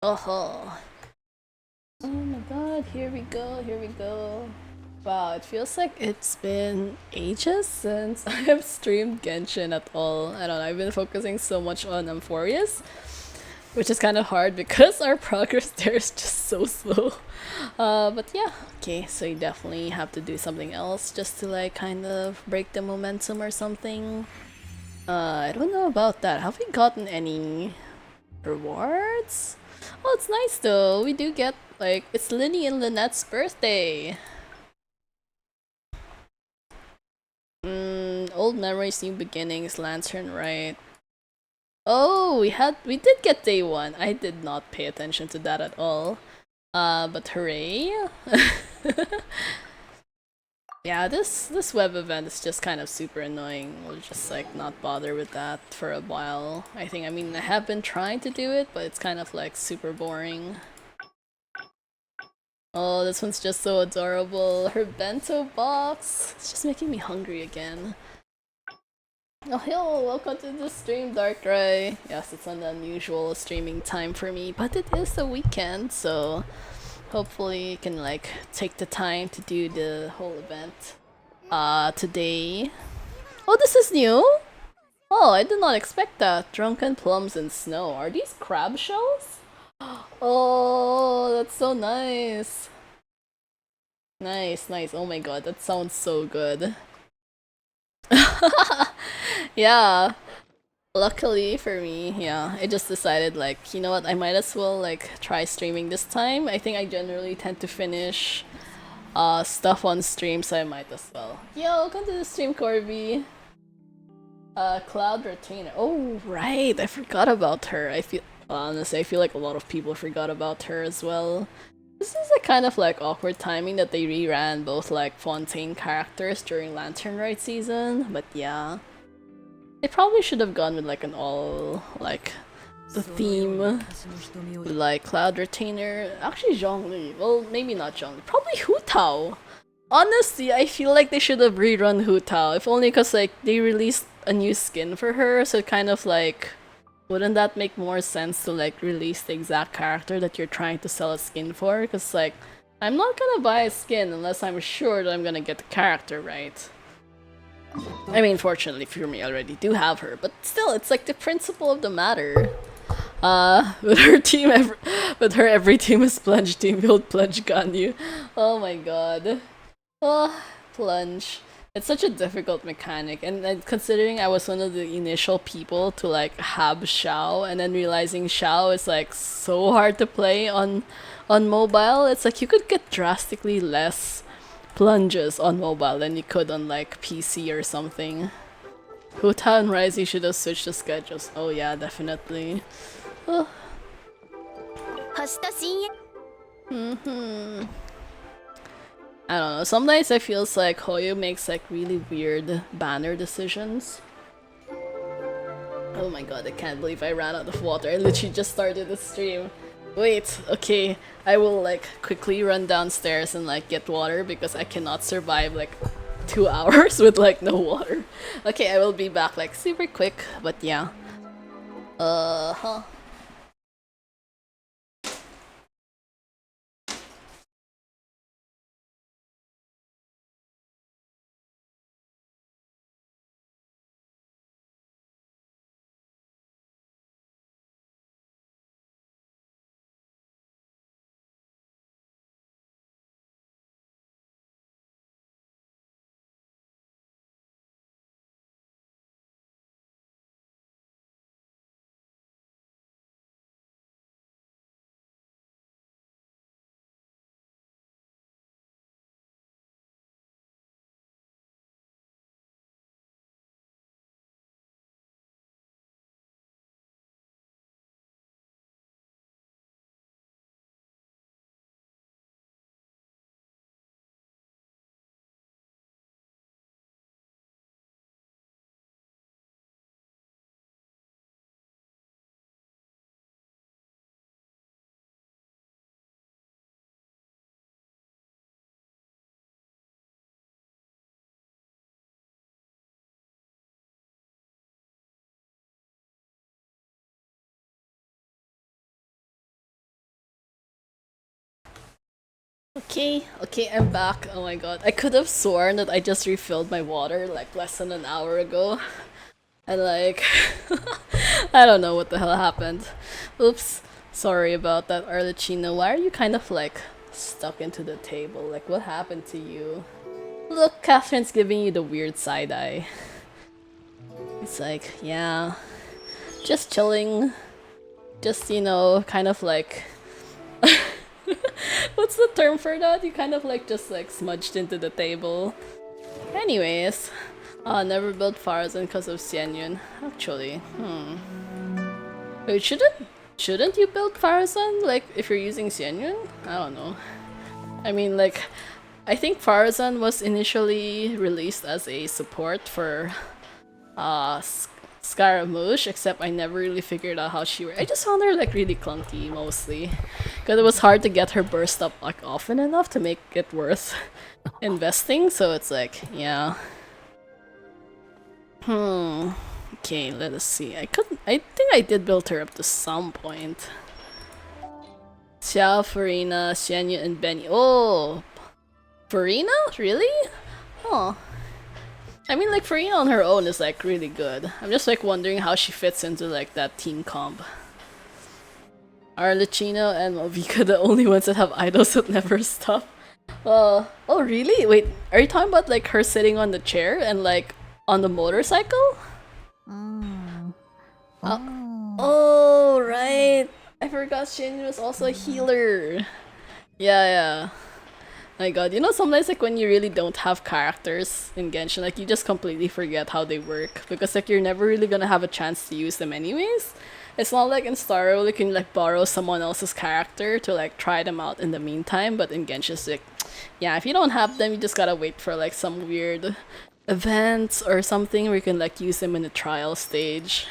Oh, oh my god, here we go, here we go. Wow, it feels like it's been ages since I have streamed Genshin at all. I don't know, I've been focusing so much on Amphorius, which is kind of hard because our progress there is just so slow. But yeah, okay, so you definitely have to do something else just to like kind of break the momentum or something. I don't know about that. Have we gotten any rewards? Oh, it's nice though. We do get like it's Linny and Lynette's birthday. Old memories, new beginnings, Lantern, right? Oh, we did get day one. I did not pay attention to that at all. But hooray! Yeah, this web event is just kind of super annoying. We'll just like not bother with that for a while. I mean I have been trying to do it, but it's kind of like super boring. Oh, this one's just so adorable. Her bento box. It's just making me hungry again. Oh, hello, welcome to the stream, Darkrai. Yes, it's an unusual streaming time for me, but it is a weekend, so hopefully you can like take the time to do the whole event. Today. Oh, this is new? Oh, I did not expect that. Drunken plums and snow. Are these crab shells? Oh, that's so nice. Nice, nice. Oh my god, that sounds so good. Yeah. Luckily for me, yeah, I just decided like, you know what, I might as well like try streaming this time. I think I generally tend to finish stuff on stream, so I might as well. Yo, welcome to the stream, Corby. Cloud Retainer. Oh, right, I forgot about her. Honestly, I feel like a lot of people forgot about her as well. This is a kind of like awkward timing that they reran both like Fontaine characters during Lantern Rite season, but yeah. They probably should have gone with like an all like the theme with like Cloud Retainer. Actually Zhongli. Well, maybe not Zhongli. Probably Hu Tao. Honestly, I feel like they should have rerun Hu Tao, if only because like they released a new skin for her, so kind of like wouldn't that make more sense to like release the exact character that you're trying to sell a skin for? Because like I'm not gonna buy a skin unless I'm sure that I'm gonna get the character right. I mean, fortunately for me, I already do have her, but still, it's like the principle of the matter. With her team, with her every team is plunge team, will plunge Ganyu. Oh my god. Oh, plunge. It's such a difficult mechanic, and considering I was one of the initial people to like have Xiao, and then realizing Xiao is like so hard to play on mobile, it's like you could get drastically less plunges on mobile than you could on like PC or something. Huta and Risey should have switched the schedules. Oh yeah, definitely. Oh. Hmm. I don't know. Sometimes I feels like Hoyo makes like really weird banner decisions. Oh my god, I can't believe I ran out of water. I literally just started the stream. Wait, okay. I will like quickly run downstairs and like get water because I cannot survive like 2 hours with like no water. Okay, I will be back like super quick, but yeah. Huh. Okay, I'm back. Oh my god. I could have sworn that I just refilled my water like less than an hour ago. And like, I don't know what the hell happened. Oops. Sorry about that, Arlecchino. Why are you kind of like stuck into the table? Like, what happened to you? Look, Catherine's giving you the weird side eye. It's like, yeah, just chilling. Just, kind of like. What's the term for that? You kind of like just like smudged into the table. Anyways, never built Farazan because of Xianyun. Actually, wait, shouldn't you build Farazan like if you're using Xianyun? I don't know. I mean, like, I think Farazan was initially released as a support for Scaramouche, except I never really figured out how she worked. I just found her like really clunky mostly, because it was hard to get her burst up like often enough to make it worth investing. So it's like, yeah. Okay, let us see. I think I did build her up to some point. Xiao, Farina, Xianyu, and Benny. Oh, Farina? Really? Huh. I mean, like, Farina on her own is, like, really good. I'm just, like, wondering how she fits into, like, that team comp. Arlecchino and Malvika the only ones that have idols that never stop. Oh, really? Wait, are you talking about, like, her sitting on the chair and, like, on the motorcycle? Oh, right. I forgot Shin was also a healer. Yeah. My god, sometimes like when you really don't have characters in Genshin, like you just completely forget how they work because like you're never really gonna have a chance to use them anyways. It's not like in Star Rail you can like borrow someone else's character to like try them out in the meantime, but in Genshin it's like, yeah, if you don't have them, you just gotta wait for like some weird events or something where you can like use them in the trial stage,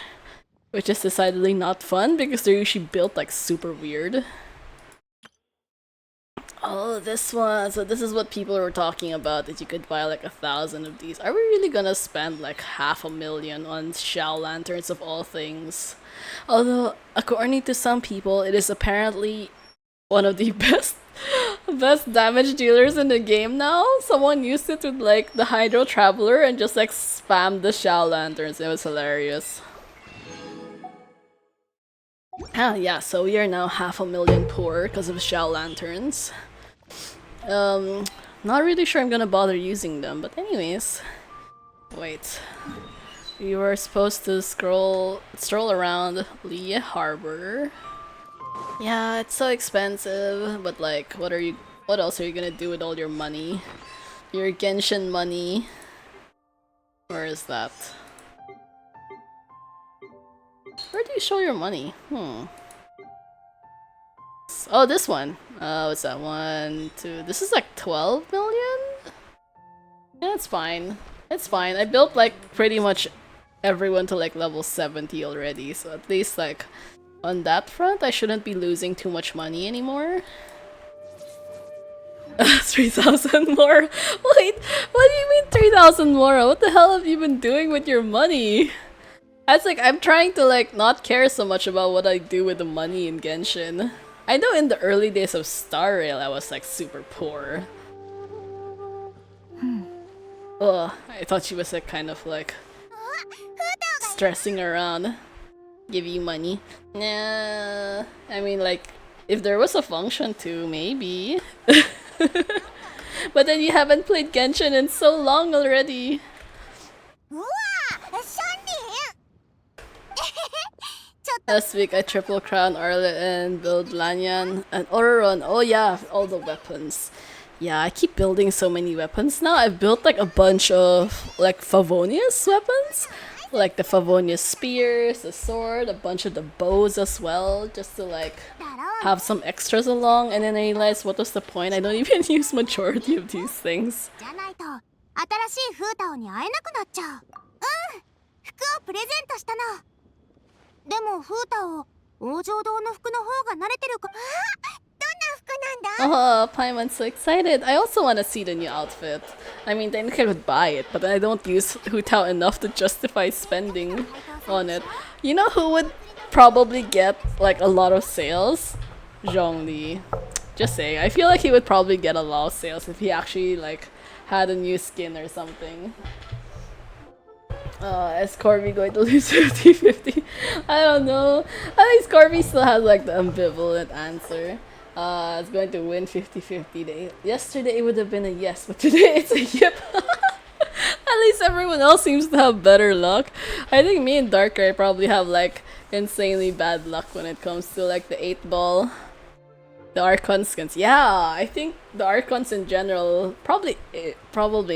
which is decidedly not fun because they're usually built like super weird. Oh, this one. So this is what people were talking about, that you could buy like 1,000 of these. Are we really gonna spend like 500,000 on Shao Lanterns of all things? Although, according to some people, it is apparently one of the best damage dealers in the game now. Someone used it with like the Hydro Traveler and just like spammed the Shao Lanterns. It was hilarious. Yeah, so we are now 500,000 poor because of Shao Lanterns. Not really sure I'm gonna bother using them, but anyways. Wait. We were supposed to stroll around Lee Harbor. Yeah, it's so expensive, but like, what else are you gonna do with all your money? Your Genshin money. Where is that? Where do you show your money? Oh, this one. What's that? 1, 2. This is like 12 million? Yeah, it's fine. It's fine. I built like pretty much everyone to like level 70 already, so at least like on that front I shouldn't be losing too much money anymore. 3,000 more? Wait, what do you mean 3,000 more? What the hell have you been doing with your money? That's like, I'm trying to like not care so much about what I do with the money in Genshin. I know in the early days of Star Rail I was like super poor. Ugh, I thought she was like kind of like stressing around. Give you money. Nah, I mean like, if there was a function to, maybe. But then you haven't played Genshin in so long already. Last week I triple crown Arlet and build Lanyan and Ororon. Oh yeah, all the weapons. Yeah, I keep building so many weapons now. I've built like a bunch of like Favonius weapons. Like the Favonius spears, the sword, a bunch of the bows as well, just to like have some extras along. And then I realized, what was the point? I don't even use majority of these things. Oh, Paimon's so excited. I also want to see the new outfit. I mean, then I could buy it, but I don't use Hu Tao enough to justify spending on it. You know who would probably get like a lot of sales? Zhongli. Just saying. I feel like he would probably get a lot of sales if he actually like had a new skin or something. Is Corby going to lose 50-50? I don't know. I think Corby still has like the ambivalent answer. It's going to win 50-50. Yesterday it would have been a yes, but today it's a yep. At least everyone else seems to have better luck. I think me and Darker probably have like insanely bad luck when it comes to like the 8 ball. The Archon skins. Yeah, I think the Archons in general, probably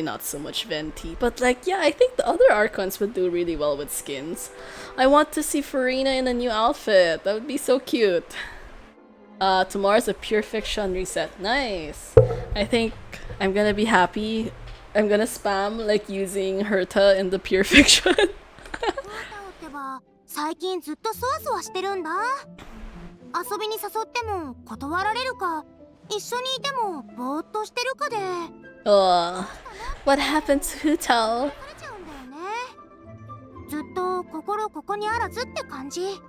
not so much Venti, but like, yeah, I think the other Archons would do really well with skins. I want to see Farina in a new outfit. That would be so cute. Tomorrow's a pure fiction reset. Nice. I think I'm gonna be happy. I'm gonna spam like using Herta in the pure fiction. 最近ずっとそわそわしてるんだ。遊びに誘っても断られるか、一緒にいてもぼーっとしてるかで。What happened to Hutal? ずっと心ここにあらずって感じ。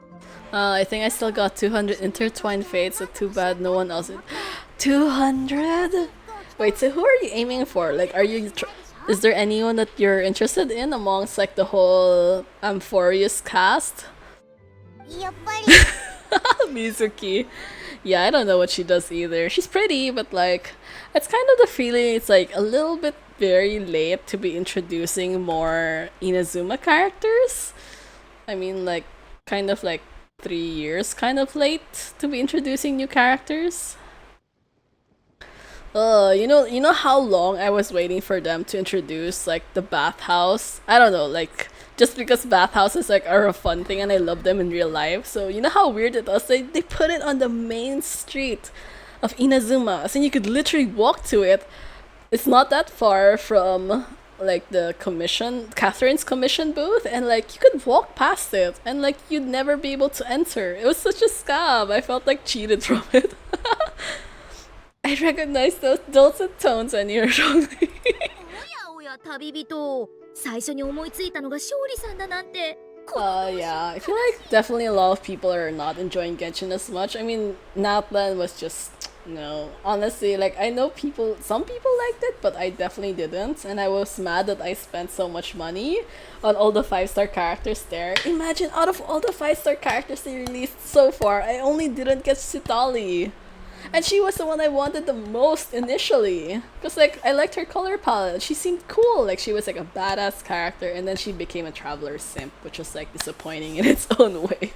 I think I still got 200 intertwined fates, so too bad no one else. 200? Wait, so who are you aiming for? Like, is there anyone that you're interested in amongst like the whole Amphorius cast? やっぱり。Mizuki. Yeah, I don't know what she does either. She's pretty, but like, it's kind of the feeling it's like a little bit very late to be introducing more Inazuma characters. I mean, like, kind of like 3 years kind of late to be introducing new characters. You know how long I was waiting for them to introduce like the bathhouse? I don't know, like just because bathhouses like are a fun thing and I love them in real life. So you know how weird it was? They put it on the main street of Inazuma, so you could literally walk to it. It's not that far from like the Catherine's commission booth, and like you could walk past it and like you'd never be able to enter. It was such a scam. I felt like cheated from it. I recognize those dulcet tones and you're strongly. おや旅人、最初に思いついたのが勝利さんだなんて。Yeah, I feel like definitely a lot of people are not enjoying Genshin as much. I mean, Natlan was just, no. Honestly, like, I know some people liked it, but I definitely didn't. And I was mad that I spent so much money on all the 5-star characters there. Imagine, out of all the 5-star characters they released so far, I only didn't get Sitali. And she was the one I wanted the most initially. Because, like, I liked her color palette. She seemed cool. Like, she was, like, a badass character. And then she became a traveler simp, which was, like, disappointing in its own way.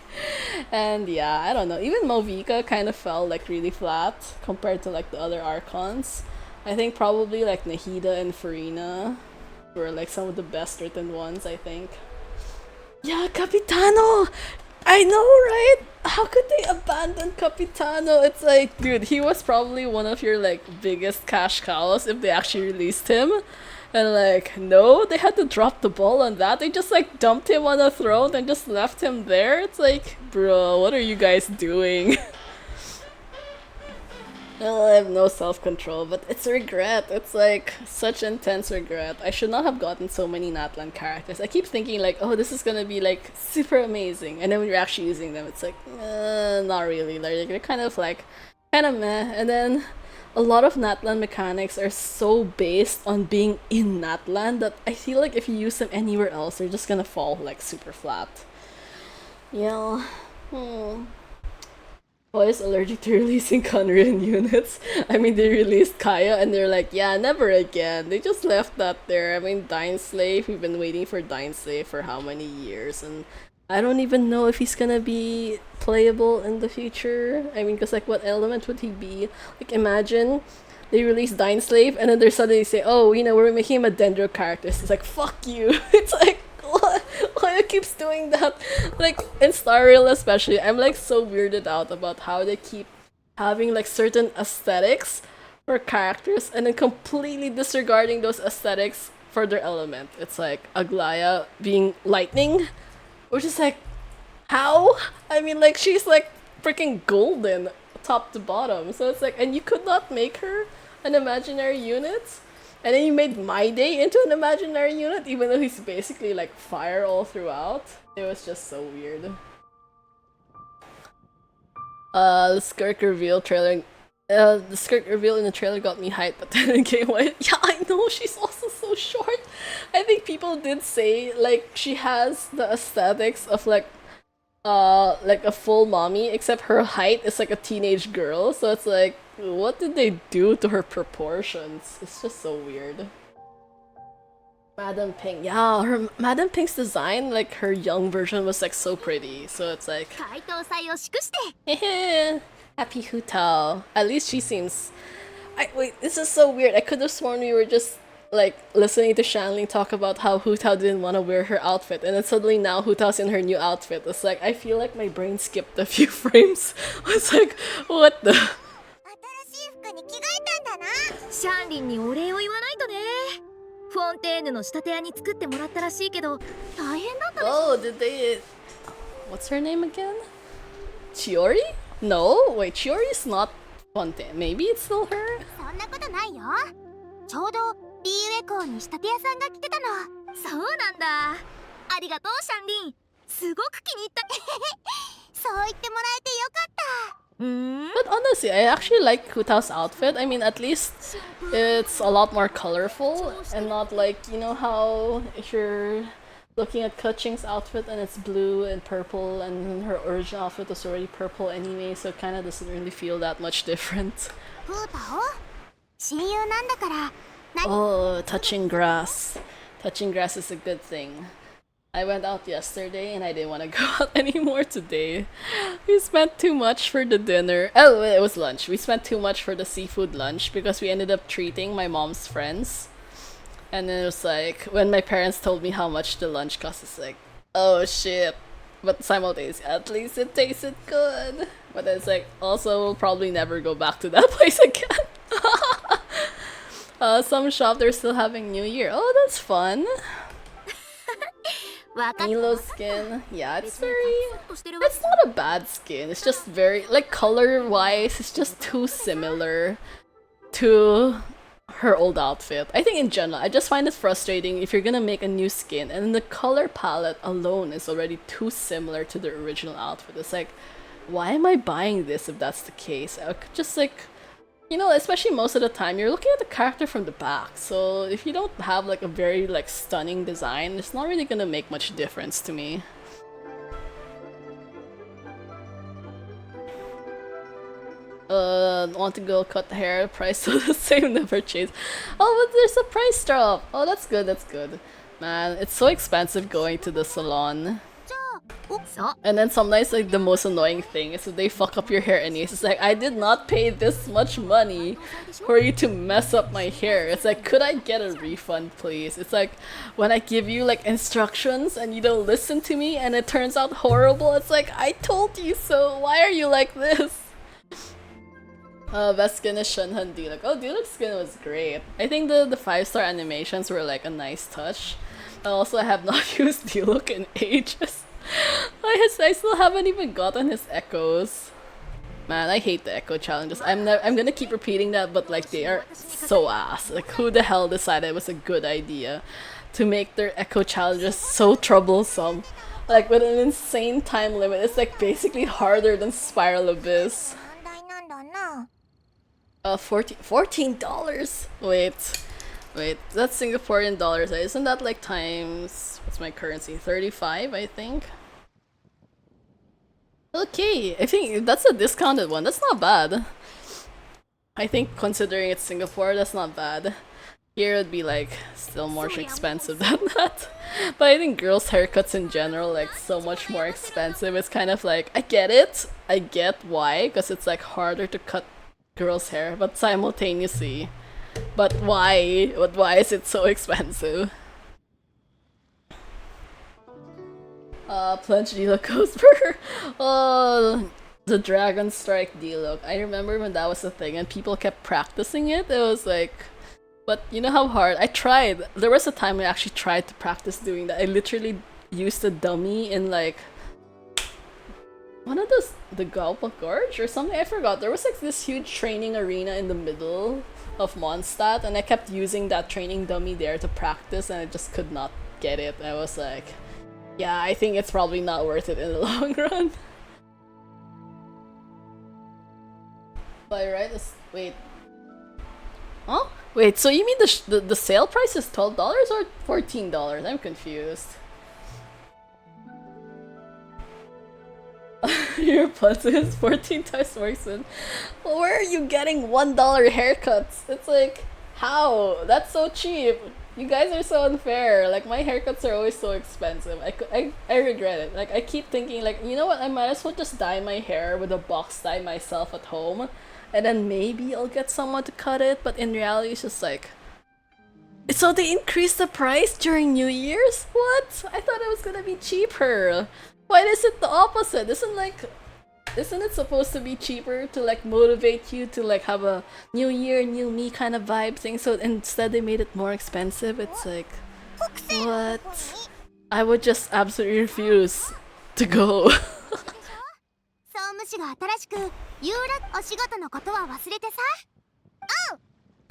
And, yeah, I don't know. Even Movika kind of fell, like, really flat compared to, like, the other Archons. I think probably, like, Nahida and Farina were, like, some of the best written ones, I think. Yeah, Capitano! I know, right? How could they abandon Capitano? It's like, dude, he was probably one of your like biggest cash cows if they actually released him. And like, no, they had to drop the ball on that. They just like dumped him on a throne and just left him there. It's like, bro, what are you guys doing? Well, I have no self-control, but it's regret. It's like such intense regret. I should not have gotten so many Natlan characters. I keep thinking like, oh, this is gonna be like super amazing, and then when you're actually using them, it's like, not really. Like they're kind of meh. And then a lot of Natlan mechanics are so based on being in Natlan that I feel like if you use them anywhere else, they're just gonna fall like super flat. Yeah. Why is allergic to releasing Conrian units? I mean, they released Kaya and they're like, yeah, never again. They just left that there. I mean, Slave, we've been waiting for Slave for how many years? And I don't even know if he's gonna be playable in the future. I mean, because like, what element would he be? Like, imagine they release Slave and then they suddenly say, oh, you know, we're making him a Dendro character. It's like, fuck you. It's like, why it keeps doing that? Like in Star Rail especially, I'm like so weirded out about how they keep having like certain aesthetics for characters and then completely disregarding those aesthetics for their element. It's like Aglaya being lightning, which is like, how? I mean, like she's like freaking golden top to bottom. So it's like, and you could not make her an imaginary unit? And then you made My Day into an imaginary unit, even though he's basically like fire all throughout. It was just so weird. The Skirk reveal trailer the skirt reveal in the trailer got me hyped, but then it came like, yeah, I know, she's also so short. I think people did say, like, she has the aesthetics of, like a full mommy, except her height is like a teenage girl, so it's like, what did they do to her proportions? It's just so weird. Madam Pink, yeah, her Madam Pink's design, like her young version was like so pretty, so it's like, 回答祭を祝して heh, happy Hu Tao. At least she seems. Wait, this is so weird. I could have sworn we were just like listening to Shanling talk about how Hu Tao didn't want to wear her outfit, and then suddenly now Hu Tao's in her new outfit. It's like I feel like my brain skipped a few frames. It's like, what the? 新しい服に着替えたんだなシャンリンにお礼を言わないとね。フォンテーヌの仕立て屋に作ってもらったらしいけど大変だったでしょ。 Oh, did they? What's her name again? Chiori? No, wait, Chiori's not Fontaine. Maybe it's still her. そんなことないよちょうど B ウェコーに仕立て屋さんが来てたのそうなんだ。ありがとうシャンリン。すごく気に入った。そう言ってもらえてよかった But honestly, I actually like Kutao's outfit. I mean, at least it's a lot more colorful and not like, you know how if you're looking at Kaching's outfit and it's blue and purple and her original outfit was already purple anyway, so it kind of doesn't really feel that much different. フータオ親友なんだから何 Oh, touching grass. Touching grass is a good thing. I went out yesterday and I didn't want to go out anymore today. We spent too much for the dinner. Oh, it was lunch. We spent too much for the seafood lunch because we ended up treating my mom's friends. And then it was like, when my parents told me how much the lunch cost, it's like, oh shit. But simultaneously, at least it tasted good. But then it's like, also, we'll probably never go back to that place again. Some shop, they're still having New Year. Oh, that's fun. わかっ Milo skin. Yeah, it's very... It's not a bad skin. It's just very... Like, color-wise, it's just too similar to her old outfit. I think in general, I just find it frustrating if you're gonna make a new skin and the color palette alone is already too similar to the original outfit. It's like, why am I buying this if that's the case? I could just like... You know, especially most of the time, you're looking at the character from the back. So if you don't have like a very like stunning design, it's not really gonna make much difference to me. Want to go cut hair? Price still the same, never change. Oh, but there's a price drop. Oh, that's good. That's good. Man, it's so expensive going to the salon. そう And then sometimes like the most annoying thing is if they fuck up your hair anyways. It's like, I did not pay this much money for you to mess up my hair. It's like, could I get a refund please? It's like, when I give you like instructions and you don't listen to me and it turns out horrible, it's like, I told you so, why are you like this? Best skin is Shunhan Diluc. Oh, Diluc's skin was great. I think the 5-star animations were like a nice touch. I also have not used Diluc in ages. I still haven't even gotten his echoes. Man, I hate the echo challenges. I'm gonna keep repeating that, but like they are so ass. Like who the hell decided it was a good idea to make their echo challenges so troublesome? Like with an insane time limit, it's like basically harder than Spiral Abyss. 問題なんだな $14. Wait, that's Singaporean dollars. Isn't that like times what's my currency? 35, I think. Okay, I think that's a discounted one. That's not bad. I think considering it's Singapore, that's not bad. Here it'd be like still more expensive than that. But I think girls' haircuts in general like so much more expensive. It's kind of like I get it. I get why, because it's like harder to cut girls' hair, but simultaneously. But why? But why is it so expensive? Plunge Diluc goes for oh, the Dragon Strike Diluc. I remember when that was a thing and people kept practicing it. It was like, but you know how hard? I tried. There was a time I actually tried to practice doing that. I literally used a dummy in like one of those, the Galpa Gorge or something. I forgot. There was like this huge training arena in the middle of Mondstadt, and I kept using that training dummy there to practice, and I just could not get it. I was like, yeah, I think it's probably not worth it in the long run. By right is wait. Huh? Wait, so you mean the sale price is $12 or $14? I'm confused. Your plus is 14 times more expensive. Where are you getting $1 haircuts? It's like, how? That's so cheap. You guys are so unfair. Like, my haircuts are always so expensive. I regret it. Like, I keep thinking, like, you know what? I might as well just dye my hair with a box dye myself at home. And then maybe I'll get someone to cut it. But in reality, it's just like... So they increased the price during New Year's? What? I thought it was gonna be cheaper. Why is it the opposite? Isn't it supposed to be cheaper to like motivate you to like have a new year, new me kind of vibe thing? So instead they made it more expensive. It's like, what? I would just absolutely refuse to go. 総務士が新しく有楽お仕事のことは忘れてさ。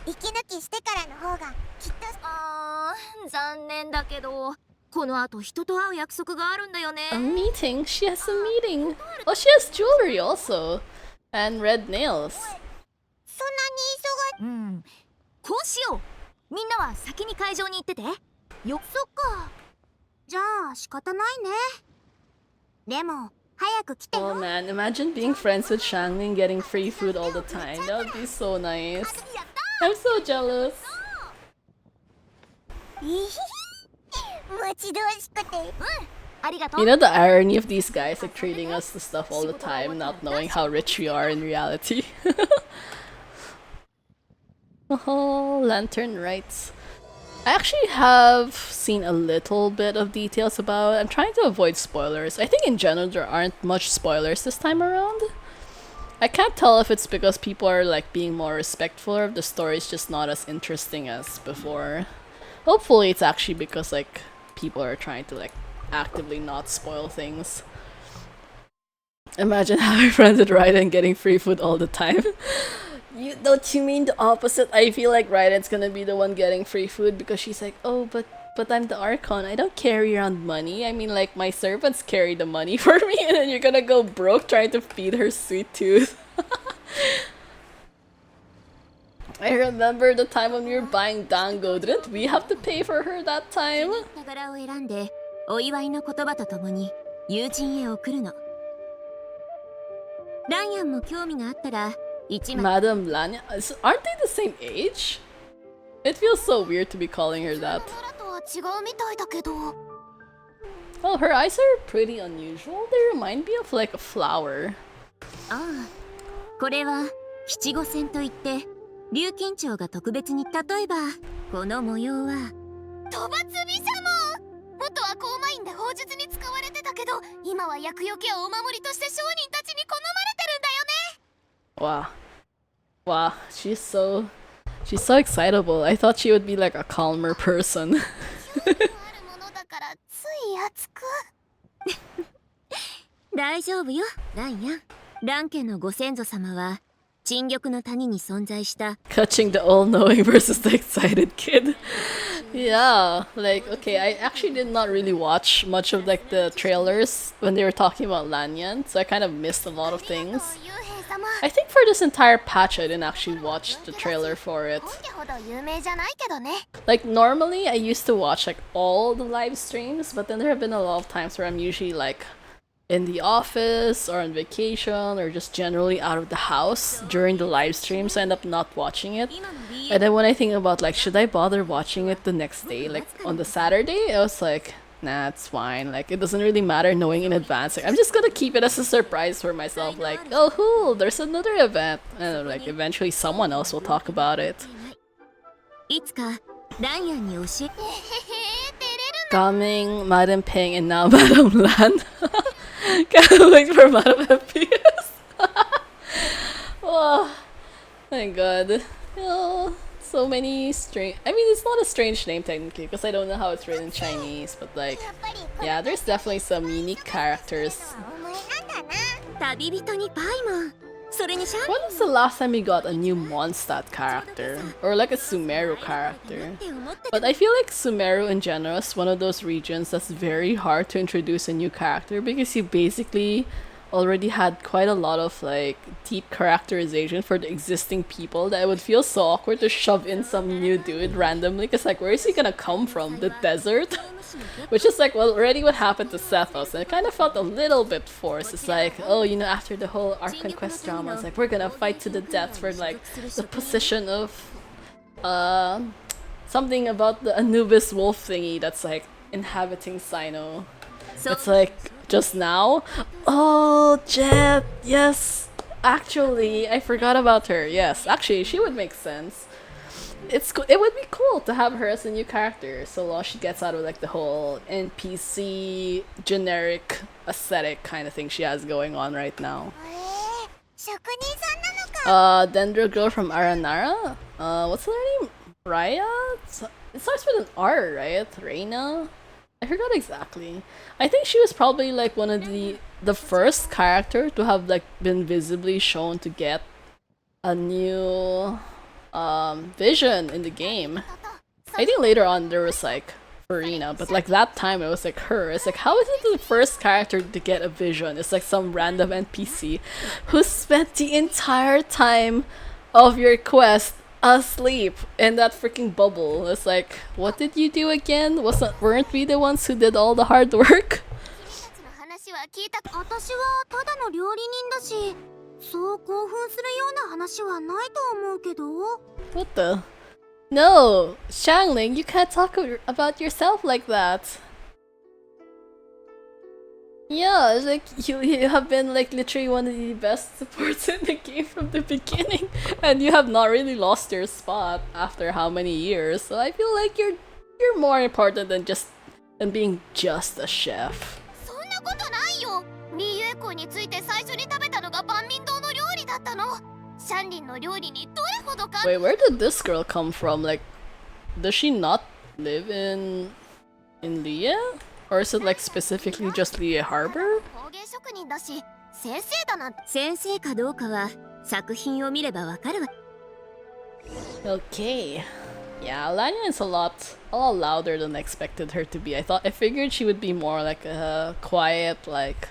息抜きしてからの方がきっと。残念だけど、この後人と会う約束があるんだよね。A meeting? She has a meeting. Oh, she has jewelry also. And red nails. そんなに忙しい。うん。こうしよう。みんなは先に会場に行ってて。よ。そっか。じゃあ仕方ないね。でも早く来てよ。 Oh man, imagine being friends with Shangli and getting free food all the time. That would be so nice. I'm so jealous. 待ち遠しくて。ありがとう。 You know the irony of these guys like treating us to stuff all the time, not knowing how rich we are in reality. Oh, lantern rites. I actually have seen a little bit of details about it. I'm trying to avoid spoilers. I think in general there aren't much spoilers this time around. I can't tell if it's because people are like being more respectful or if the story's just not as interesting as before. Hopefully it's actually because like people are trying to like actively not spoil things. Imagine having friends at Ride and getting free food all the time. Don't you mean the opposite? I feel like Raiden's gonna be the one getting free food because she's like, oh, but I'm the Archon. I don't carry around money. I mean, like, my servants carry the money for me, and then you're gonna go broke trying to feed her sweet tooth. I remember the time when we were buying dango. Didn't we have to pay for her that time? 手柄を選んでお祝いの言葉とともに友人へ送るの。ライアンも興味があったら一枚。 Madam Lanya? Aren't they the same age? It feels so weird to be calling her that. とは違うみたいだけど。 Oh, her eyes are pretty unusual. They remind me of like a flower. ああ、これは七五線といって龍金長が特別に例えばこの模様は飛ばつびしゃも。元は公務員で砲術に使われてたけど、今は厄除けをお守りとして商人たちに好まれてるんだよね。 Wow. Wow, she's so excitable. I thought she would be like a calmer person. あるものだからつい熱く。大丈夫よ、ライアン。ラン家のご先祖様は沈玉の谷に存在した Catching the all-knowing versus the excited kid. Yeah, like, okay, I actually did not really watch much of like the trailers when they were talking about Lanyan, so I kind of missed a lot of things. I think for this entire patch I didn't actually watch the trailer for it. Like normally I used to watch like all the live streams, but then there have been a lot of times where I'm usually like in the office or on vacation or just generally out of the house during the live streams. I end up not watching it. And then when I think about like, should I bother watching it the next day, like on the Saturday, I was like, nah, it's fine. Like, it doesn't really matter knowing in advance. Like, I'm just gonna keep it as a surprise for myself. Like, oh, cool, there's another event. And like, eventually someone else will talk about it. いつかライアンに教え Gaming, Madam Ping, and now Madam Lan. Can't wait for Madam FPS. Oh, my god. Oh, so many strange... I mean, it's not a strange name technically, because I don't know how it's written in Chinese, but like, yeah, there's definitely some unique characters. 旅人にパイモン。それにシャン When was the last time you got a new Mondstadt character? Or like a Sumeru character? But I feel like Sumeru in general is one of those regions that's very hard to introduce a new character because you basically already had quite a lot of like deep characterization for the existing people that it would feel so awkward to shove in some new dude randomly. Cause like, where is he gonna come from? The desert? Which is like, well, already what happened to Sethos, and it kind of felt a little bit forced. It's like, oh, you know, after the whole Arc Conquest drama, it's like, we're gonna fight to the death for like the position of something about the Anubis wolf thingy that's like inhabiting Sino. It's like, just now? Oh, Jet! Yes! Actually, I forgot about her. Yes, actually, she would make sense. It would be cool to have her as a new character, so long she gets out of like the whole NPC generic aesthetic kind of thing she has going on right now. 職人さんなのか。 Dendro girl from Aranara? What's her name? Raya? It starts with an R, right? Reina? I forgot exactly. I think she was probably like one of the first character to have like been visibly shown to get a new vision in the game. I think later on there was like Farina, but like that time it was like her. It's like, how is it the first character to get a vision? It's like some random NPC who spent the entire time of your quest asleep in that freaking bubble. It's like, what did you do again? Weren't we the ones who did all the hard work? 話は聞いた。私はただの料理人だし、そう興奮するような話はないと思うけど。What the? No, Xiangling, you can't talk about yourself like that. Yeah, it's like you have been like literally one of the best supports in the game from the beginning, and you have not really lost your spot after how many years. So I feel like you're more important than being just a chef. そんなことないよ。リーユエコについて最初に食べたのが万民堂の料理だったの。シャンリンの料理にどれほどか。 Wait, where did this girl come from? Like, does she not live in Liyue? Or is it like specifically just Liyue Harbor? 工芸職人だし、先生だなんて。先生かどうかは作品を見ればわかるわ。Okay. Yeah, Lanya is a lot louder than I expected her to be. I figured she would be more like a quiet, like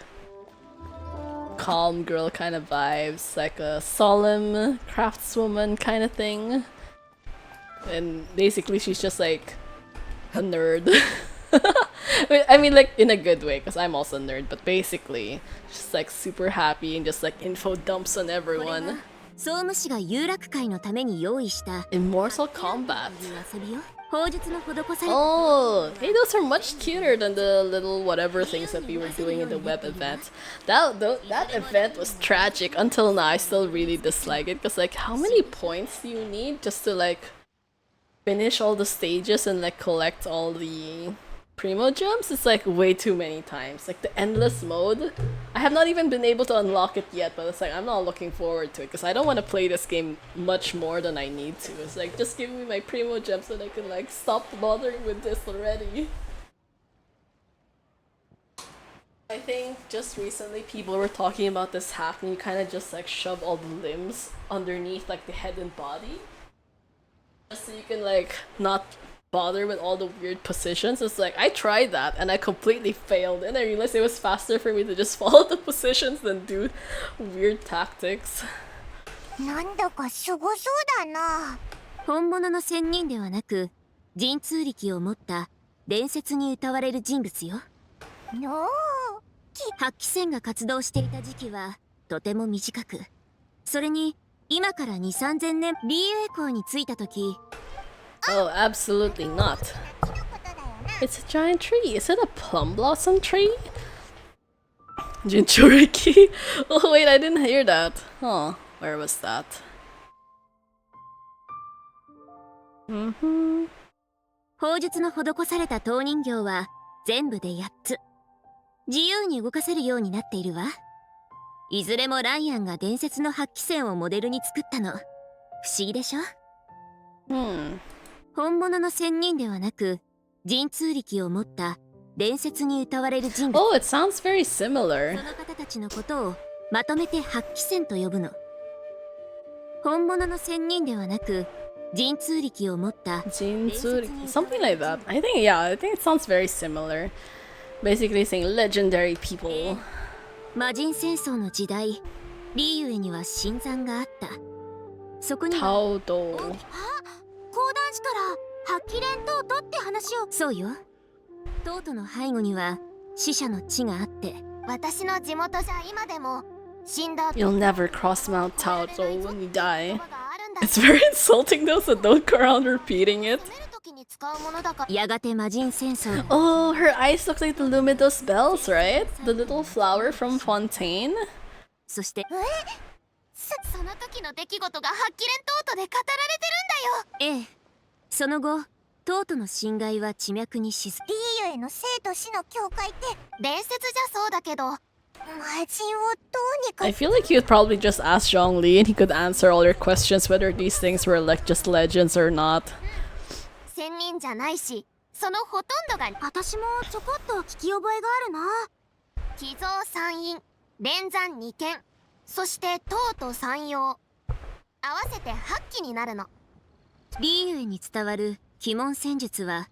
calm girl kind of vibes, like a solemn craftswoman kind of thing. And basically she's just like a nerd. I mean, like in a good way, because I'm also a nerd, but basically she's like super happy and just like info dumps on everyone. 総務士が有楽会のために用意した Immortal Combat. 遊びよ。砲術の施され Oh, hey, those are much cuter than the little whatever things that we were doing in the web event. That event was tragic. Until now, I still really dislike it, because like, how many points do you need just to like finish all the stages and like collect all the primo gems? It's like way too many times. Like the endless mode, I have not even been able to unlock it yet, but it's like I'm not looking forward to it because I don't want to play this game much more than I need to. It's like, just give me my primo gems so that I can like stop bothering with this already. I think just recently people were talking about this hack and you kind of just like shove all the limbs underneath like the head and body just so you can like not bother with all the weird positions. It's like, I tried that and I completely failed, and I realized it was faster for me to just follow the positions than do weird tactics. なんだかすごそうだな。本物の仙人ではなく神通力を持った伝説に謳われる人物よ。の発揮線が活動していた時期はとても短く、それに今から2、3000年リーユエ港に着いた時、 Oh, absolutely not. It's a giant tree. Is it a plum blossom tree? Jinchuriki? Oh wait, I didn't hear that. Huh, where was that? Mm-hmm. 砲術の施された陶人形は全部で8つ。自由に動かせるようになっているわ。いずれもライアンが伝説の発揮線をモデルに作ったの。不思議でしょ？ 本物の仙人ではなく神通力を持った伝説に謳われる人物。 Oh, it sounds very similar. その方たちのことをまとめて発揮線と呼ぶの。本物の仙人ではなく神通力を持った Jinzuriki, something like that. I think it sounds very similar. Basically saying legendary people 魔人戦争の時代、リーユエには新山があった。そこにはTaudo. 講談したら発揮連トートって話を。そうよ。トートの背後には死者の地があって、私の地元じゃ今でも死んだ You'll never cross Mount Taudo when you 言 die. 葉があるんだ。 It's very insulting though, so don't go around repeating it. 攻める時に使うものだから。やがて魔人戦争が Oh, her eyes look like the luminous bells, right? The little flower from Fontaine. そしてその時の出来事が発揮連トートで語られてるんだよ。ええ、その後トートの侵害は地脈に沈リーユへの生と死の境界って伝説じゃそうだけど、魔人をどうにか。 I feel like you'd probably just ask Zhongli and he could answer all your questions whether these things were like just legends or not. 仙人じゃないし、そのほとんどが。私もちょこっと聞き覚えがあるな。寄贈三院、連山二剣、そしてトート三陽、合わせて8期になるの。リーユエに伝わる鬼門戦術は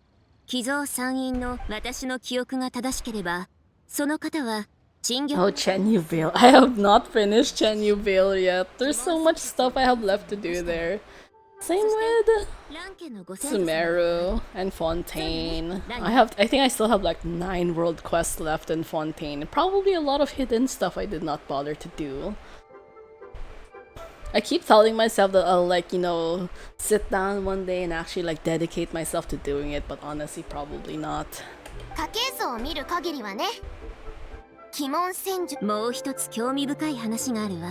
寄贈三院の私の記憶が正しければ、その方は珍魚 Oh, Chen Yu Vale. I have not finished Chen Yu Vale yet. There's so much stuff I have left to do there. Same with ラン家のご先祖様 Sumeru and Fontaine. I think I still have like 9 world quests left in Fontaine. Probably a lot of hidden stuff I did not bother to do. I keep telling myself that I'll like, you know, sit down one day and actually like dedicate myself to doing it, but honestly probably not. 家系図を見る限りはね。鬼門戦術。もう一つ興味深い話があるわ。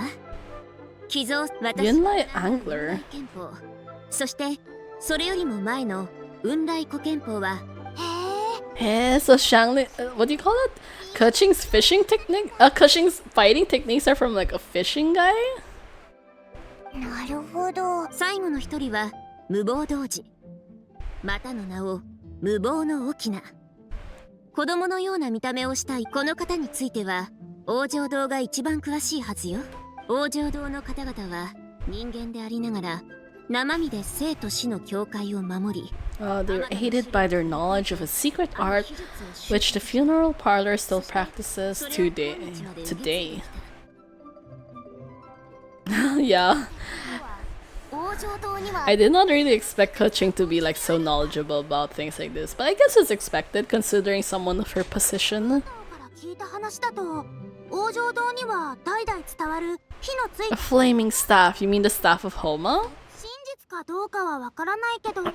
寄贈私 Yunlai Angler. 憲法、そしてそれよりも前の雲来古憲法は Hey, so Shangli, what do you call it? Keqing's fishing technique? Keqing's fighting techniques are from like a fishing guy? なるほど。最後の一人は無謀童子、またの名を無謀の翁。子供のような見た目をしたいこの方については王城堂が一番詳しいはずよ。王城堂の方々は人間でありながら生身で生と死の境界を守り、 They were aided by their knowledge of a secret art which the funeral parlor still practices today. Yeah, 王城島には I did not really expect Keqing to be like so knowledgeable about things like this, but I guess it's expected considering someone of her position. から聞いた話だと、王城島には代々伝わる火のつい A た flaming staff, you mean the staff of Homa? 真実かどうかはわからないけど、あ、ライ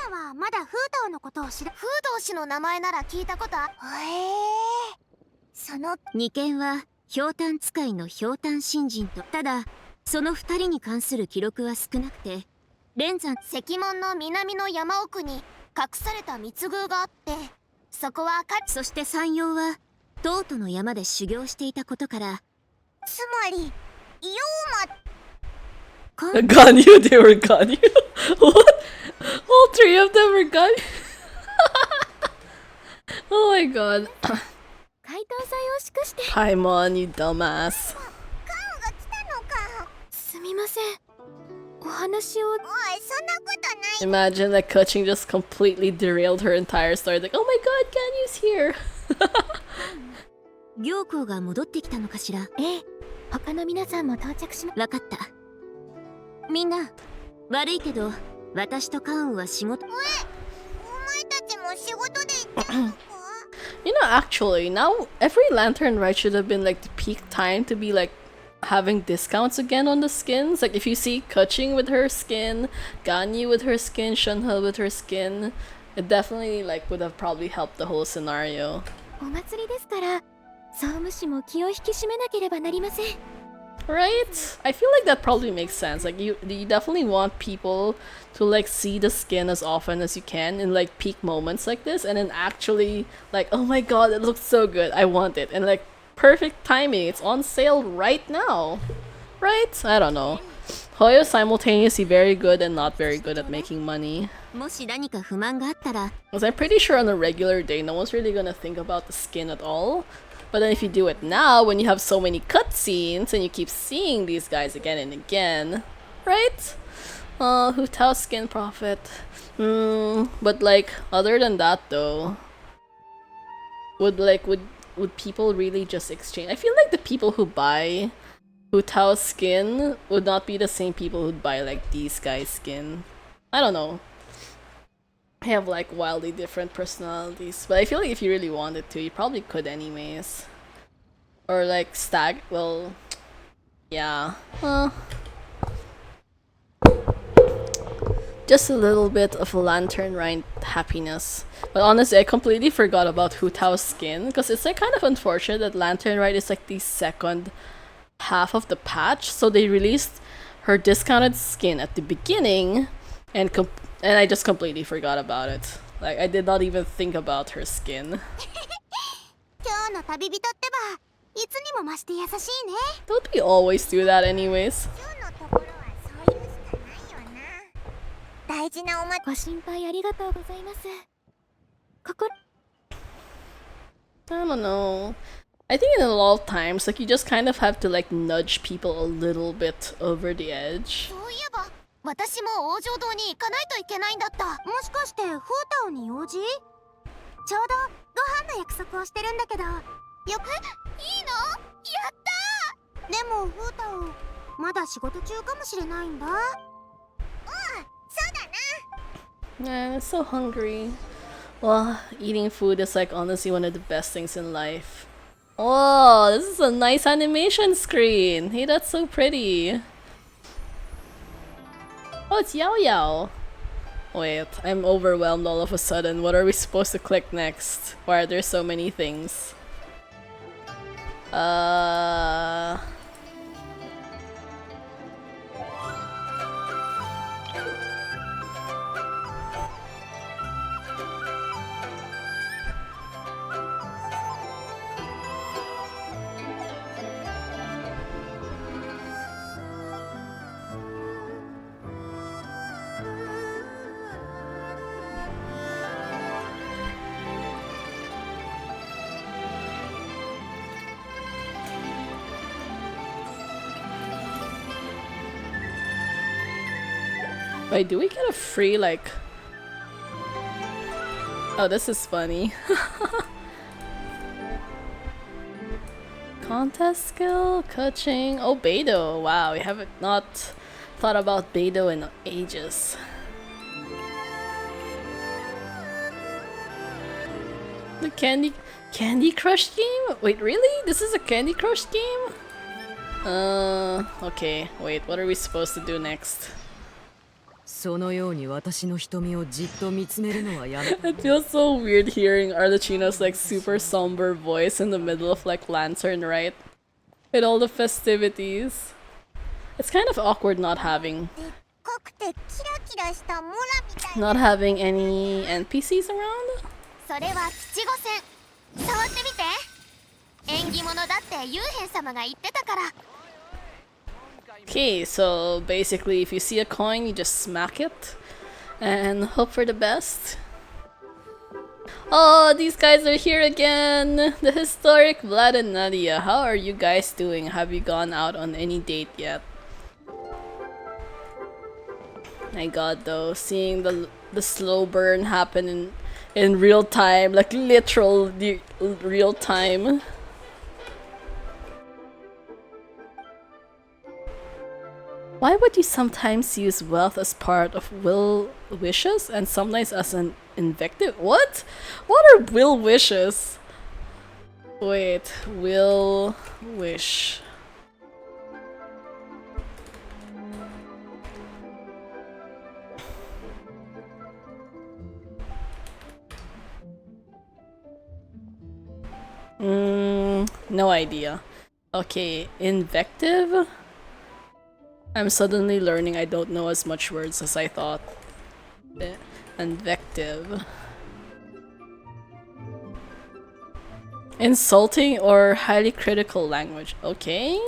アンはまだフードウのことを知る。フードウ氏の名前なら聞いたことあ。その二件はひょうたん使いのひょうたん新人と、ただその二人に関する記録は少なくて、連山石門の南の山奥に隠された密宮があって、そこはそして山陽はトートの山で修行していたことから、つまり妖魔。 Ganyu, they were Ganyu. What? All 3 of them were Ganyu. Oh my god. 解凍祭を祝して Paimon, you dumbass. カオが来たのか。すみません、お話を。おい、そんなことない。 Imagine that Keqing just completely derailed her entire story. Like, oh my god, Ganyu's here. 行幸が戻ってきたのかしら。ええ、他の皆さんも到着しま。わかった。みんな悪いけど私とカウンは仕事。お前たちも仕事で行ってるのか。 You know, actually, now every lantern rite should have been like the peak time to be like having discounts again on the skins. Like if you see Keqing with her skin, Ganyu with her skin, Shunhe with her skin, it definitely like would have probably helped the whole scenario. お祭りですから、総務士も気を引き締めなければなりません。 Right? I feel like that probably makes sense. Like you definitely want people to like see the skin as often as you can in like peak moments like this, and then actually like, oh my god, it looks so good, I want it, and like perfect timing, it's on sale right now, right? I don't know. Hoyo is simultaneously very good and not very good at making money. もし何か不満があったら Because I'm pretty sure on a regular day, no one's really gonna think about the skin at all. But then if you do it now, when you have so many cutscenes and you keep seeing these guys again and again, right? Hu Tao skin profit. But like, other than that though, would would people really just exchange? I feel like the people who buy Hu Tao's skin would not be the same people who'd buy like these guys' skin. I don't know. They have like wildly different personalities, but I feel like if you really wanted to, you probably could anyways. Or like stag. Well, yeah. Just a little bit of lantern rite happiness. But honestly, I completely forgot about Hu Tao's skin because it's like kind of unfortunate that lantern rite is like the second half of the patch. So they released her discounted skin at the beginning, and I just completely forgot about it. Like I did not even think about her skin. 今日の旅人ってばいつにも増して優しいね。 Don't we always do that anyways? 今日のところはそういうしかないよな。大事なおまご心配ありがとうございます。心 I don't know. I think in a lot of times, like you just kind of have to like nudge people a little bit over the edge. そういえば私も王城堂に行かないといけないんだった。もしかしてフータオに用事？ちょうどご飯の約束をしてるんだけど。いいの？やったー。でもフータオまだ仕事中かもしれないんだ。そうだな。 Man, I'm so hungry. Well, eating food is like honestly one of the best things in life. Oh, this is a nice animation screen. Hey, that's so pretty. Oh, it's Yao Yao. Wait, I'm overwhelmed all of a sudden. What are we supposed to click next? Why are there so many things? Wait, do we get a free, like... Oh, this is funny. Contest skill, coaching. Oh, Beidou. Wow, we haven't not thought about Beidou in ages. The Candy Crush game? Wait, really? This is a Candy Crush game? Okay. Wait, what are we supposed to do next? It feels so weird hearing Arlecchino's like super somber voice in the middle of like Lantern Rite with all the festivities. It's kind of awkward not having any NPCs around. それは吉五線。触ってみて。縁起物だって幽閉様が言ってたから。 Okay, so basically if you see a coin, you just smack it and hope for the best. Oh, these guys are here again! The historic Vlad and Nadia. How are you guys doing? Have you gone out on any date yet? My god though, seeing the slow burn happen in real time, like literal real time. Why would you sometimes use wealth as part of will wishes and sometimes as an invective? What? What are will wishes? Wait, will wish. No idea. Okay, invective? I'm suddenly learning I don't know as much words as I thought. Invective. Insulting or highly critical language. Okay.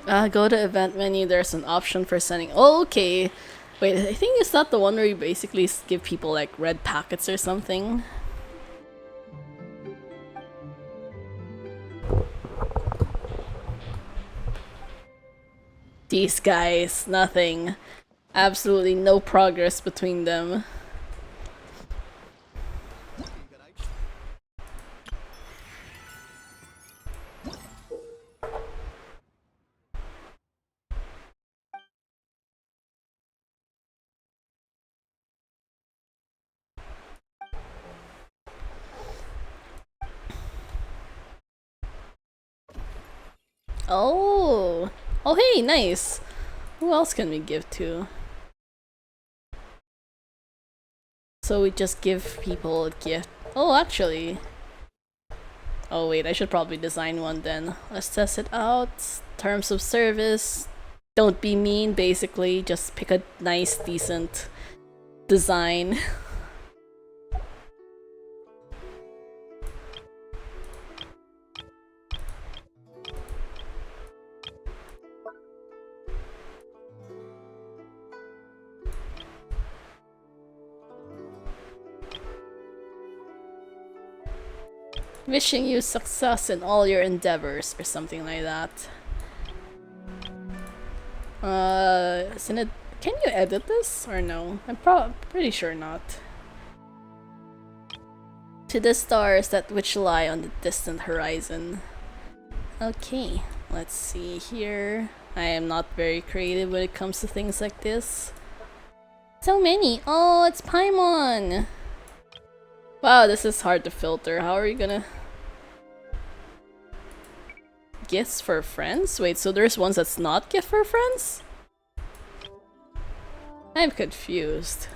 Go to event menu. There's an option for sending. Oh, okay. Wait, I think it's not the one where you basically give people like red packets or something. These guys, nothing. Absolutely no progress between them. Oh! Oh hey, nice! Who else can we give to? So we just give people a gift. Oh, actually. Oh wait, I should probably design one then. Let's test it out. Terms of service. Don't be mean, basically. Just pick a nice, decent design. Wishing you success in all your endeavors, or something like that. Isn't it? Can you edit this or no? I'm pretty sure not. To the stars that which lie on the distant horizon. Okay, let's see here. I am not very creative when it comes to things like this. So many! Oh, it's Paimon! Wow, this is hard to filter. How are you gonna... Gifts for friends? Wait, so there's ones that's not gift for friends? I'm confused.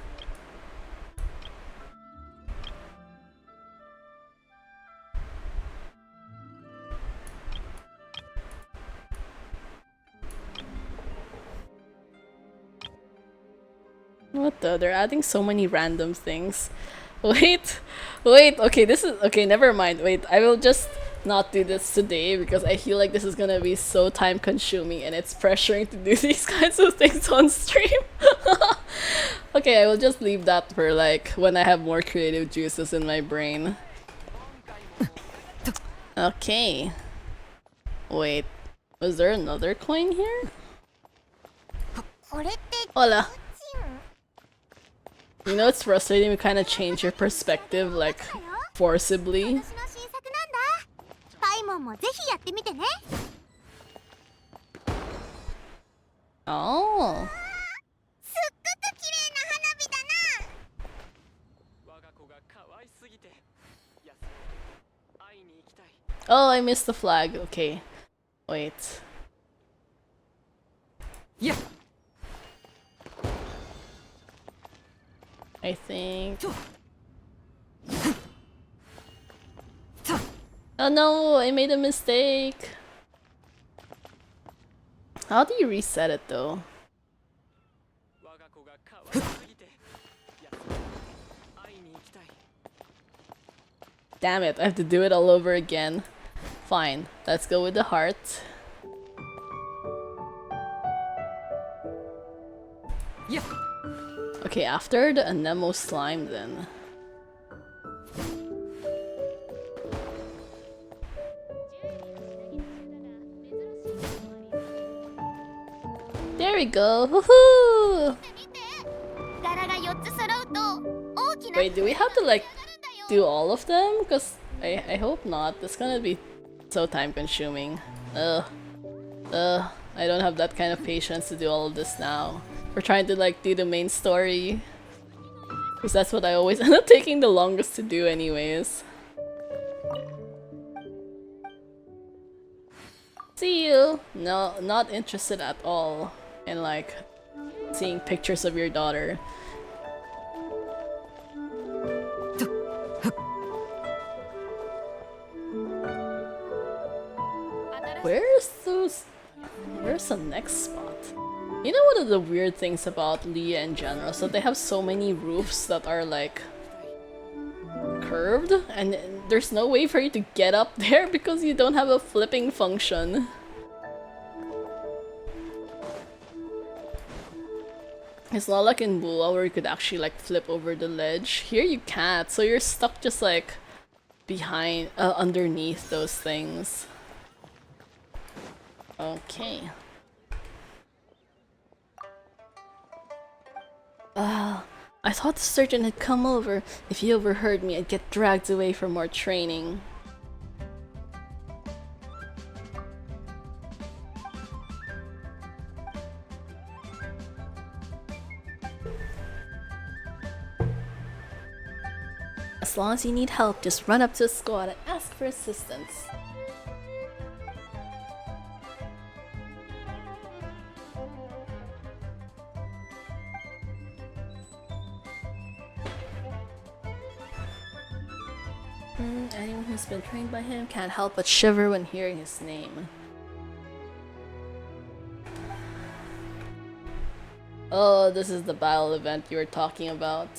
What the? They're adding so many random things. Wait, wait, okay, this is- okay, never mind. Wait, I will just not do this today because I feel like this is gonna be so time consuming and it's pressuring to do these kinds of things on stream. Okay, I will just leave that for like when I have more creative juices in my brain. Okay. Wait, was there another coin here? Hola. You know, it's frustrating to kind of change your perspective, like, forcibly. 私の新作なんだ。パイモンもぜひやってみてね。 Oh. すっごく綺麗な花火だな。 Oh, I missed the flag. Okay. Wait. Yeah. I think... Oh no, I made a mistake. How do you reset it though? Damn it, I have to do it all over again. Fine, let's go with the heart. Yeah. Okay, after the Anemo slime then. There we go! Woohoo! 柄が4つ揃うと大きな Wait, do we have to like do all of them? Because I hope not. It's gonna be so time consuming. I don't have that kind of patience to do all of this now. We're trying to like do the main story. Because that's what I always end up taking the longest to do anyways. See you! No, not interested at all in like seeing pictures of your daughter. Where's the next spot? You know, one of the weird things about Leah in general, so they have so many roofs that are like curved, and there's no way for you to get up there because you don't have a flipping function. It's not like in Bula where you could actually like flip over the ledge. Here you can't, so you're stuck just like behind, underneath those things. Okay. I thought the surgeon had come over. If he overheard me, I'd get dragged away for more training. As long as you need help, just run up to the squad and ask for assistance. Anyone who's been trained by him can't help but shiver when hearing his name. Oh, this is the battle event you were talking about.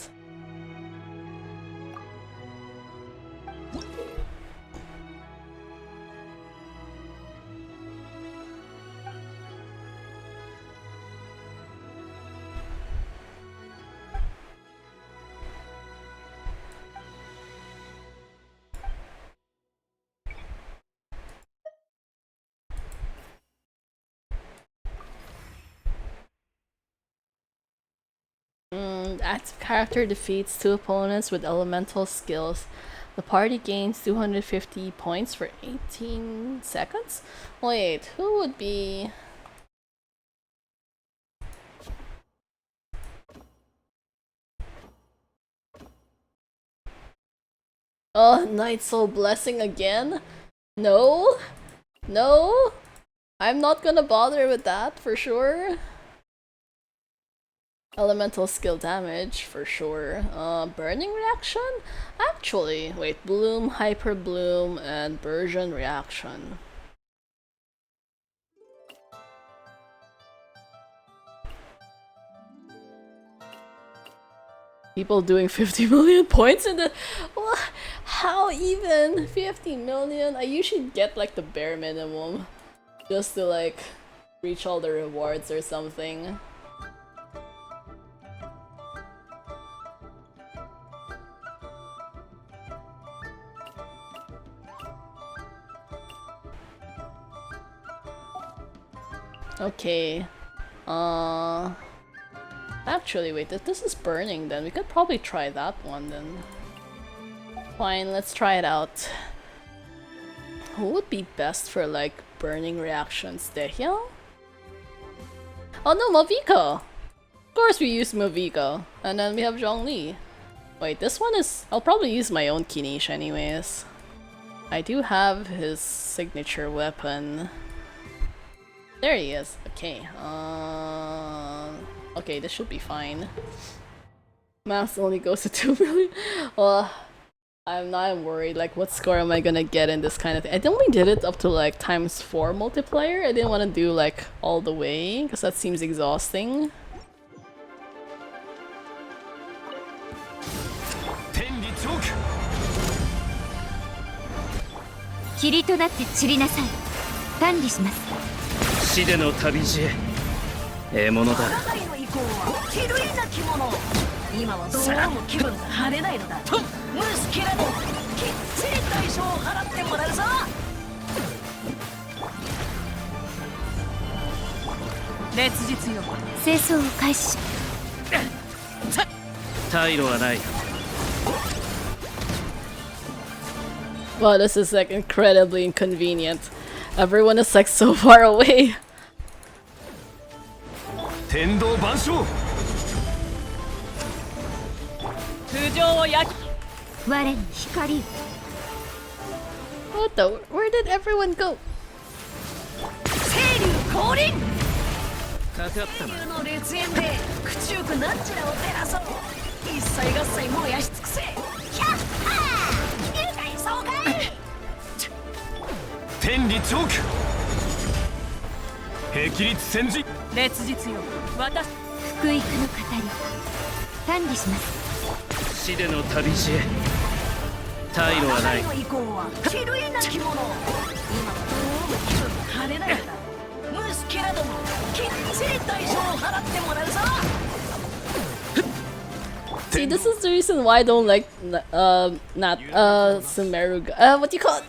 Active character defeats 2 opponents with elemental skills. The party gains 250 points for 18 seconds? Wait, who would be... Oh, Night Soul Blessing again? No? No? I'm not gonna bother with that for sure. Elemental skill damage for sure. Burning reaction? Actually, wait, bloom, hyper bloom, and burgeon reaction. People doing 50 million points in the... Well, how even? 50 million? I usually get like the bare minimum. Just to like reach all the rewards or something. Okay. Actually, wait, if this is burning, then we could probably try that one then. Fine, let's try it out. Who would be best for like burning reactions? Dehya? Oh no, Moviko! Of course we use Moviko. And then we have Zhongli. Wait, this one is... I'll probably use my own Kinish anyways. I do have his signature weapon. There he is. Okay. Okay, this should be fine. Mass only goes to 2 million. Well, I'm not worried. Like, what score am I gonna get in this kind of thing? I only did it up to like ×4 multiplayer. I didn't want to do like all the way because that seems exhausting. Wow, this is like incredibly inconvenient. Everyone is like so far away. What the? Where did everyone go? See, this is the reason why I don't like Sumeru. What do you call it?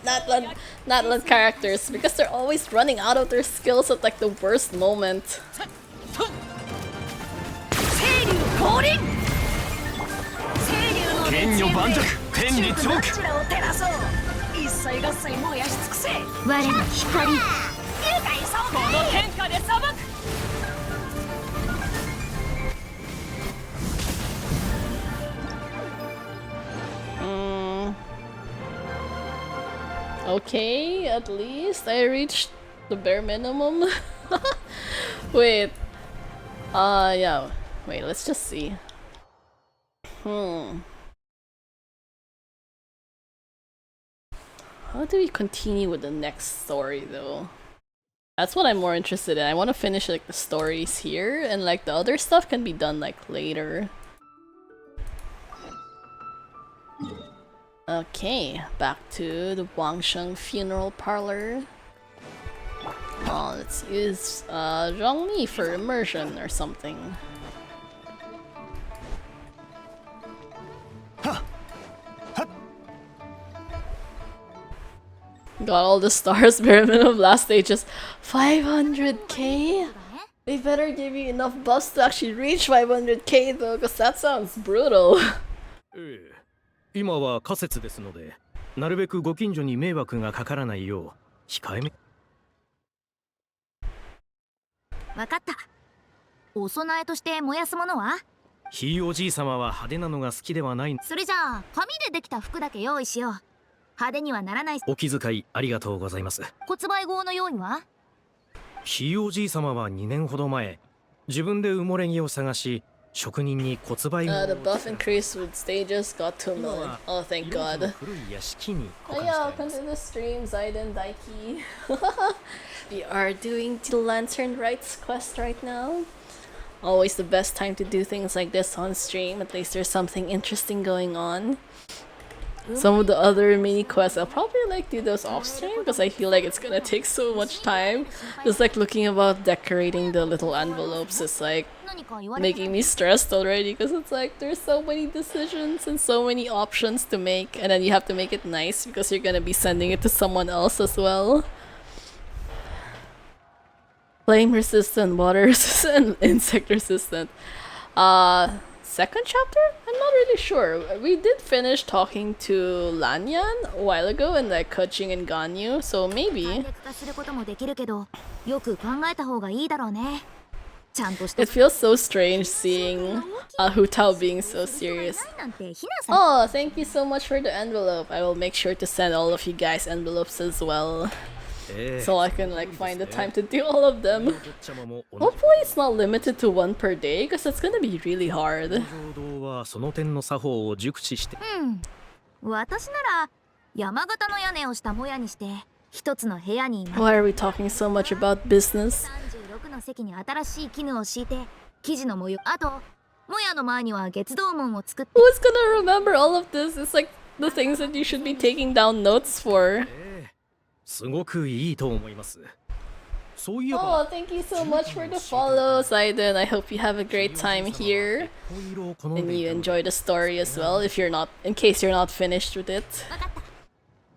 Natlan characters, because they're always running out of their skills at like the worst moment. Okay, at least I reached the bare minimum. Wait. Yeah. Wait, let's just see. how do we continue with the next story though? That's what I'm more interested in. I want to finish like the stories here, and like the other stuff can be done like later. Okay, back to the Wangsheng funeral parlor. Oh, let's use Zhongli for immersion or something. Got all the stars, bare minimum last stage just 500k? They better give you enough buffs to actually reach 500k though, because that sounds brutal. 今は仮説ですので、なるべくご近所に迷惑がかからないよう控えめ。わかった。お供えとして燃やすものは？ひいおじい様は派手なのが好きではない。それじゃあ紙でできた服だけ用意しよう。派手にはならない。お気遣いありがとうございます。骨梅号の用意は？ひいおじい様は2年ほど前、自分で埋もれ木を探し、職人に骨梅号を。The buff increase with stages got 2 million. Oh, thank God. 古い屋敷に保 Oh 管して yeah, ありま welcome す。 to the stream, Zaiden Daiki. We are doing the Lantern Rites quest right now. Always the best time to do things like this on stream. At least there's something interesting going on. Some of the other mini quests, I'll probably like do those off stream because I feel like it's gonna take so much time. Just like looking about decorating the little envelopes is like making me stressed already because it's like there's so many decisions and so many options to make, and then you have to make it nice because you're gonna be sending it to someone else as well. Flame resistant, water resistant, insect resistant. Second chapter? I'm not really sure. We did finish talking to Lanyan a while ago in like Kuching and Ganyu, so maybe. It feels so strange seeing Hu Tao being so serious. Oh, thank you so much for the envelope. I will make sure to send all of you guys envelopes as well. So I can like find the time to do all of them. Hopefully it's not limited to 1 per day, because it's gonna be really hard. その点の作法を熟知して。私なら山形の屋根をしたもやにして一つの部屋に。 Why are we talking so much about business? 36の席に新しい絹を敷いて生地の模様。あともやの前には月堂門を作って。 Who's gonna remember all of this? It's like the things that you should be taking down notes for. すごくいいと思います。そういえ Oh, ば、 thank you so much for the follow, Zaiden. I hope you have a great time here. And you enjoy the story as well, if you're not, in case you're not finished with it.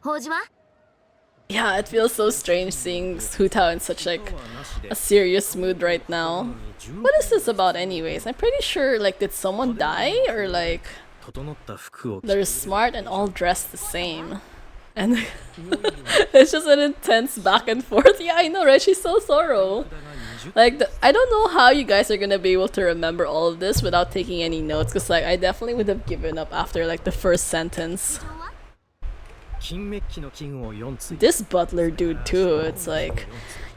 法事は？ Yeah, it feels so strange seeing Hu Tao in such like a serious mood right now. What is this about anyways? I'm pretty sure, like, did someone die? Or like, 整った服を着て they're smart and all dressed the same. And it's just an intense back and forth. Yeah, I know, right? She's so thorough. Like, I don't know how you guys are gonna be able to remember all of this without taking any notes. Because, like, I definitely would have given up after, like, the first sentence. 金メッキの金を4つ。 This butler dude, too. It's like,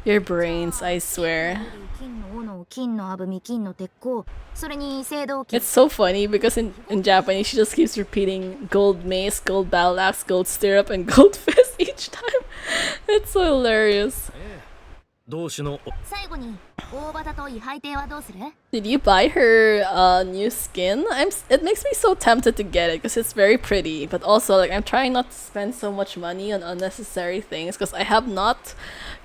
your brains, I swear. 金の斧、金の炙み、金の鉄鋼、それに青銅金。 It's so funny because in Japanese, she just keeps repeating gold mace, gold battle axe, gold stirrup, and gold fist each time. It's so hilarious. 同種の 最後に大旗と位牌艇はどうする？ Did you buy her new skin? It makes me so tempted to get it because it's very pretty, but also like I'm trying not to spend so much money on unnecessary things because I have not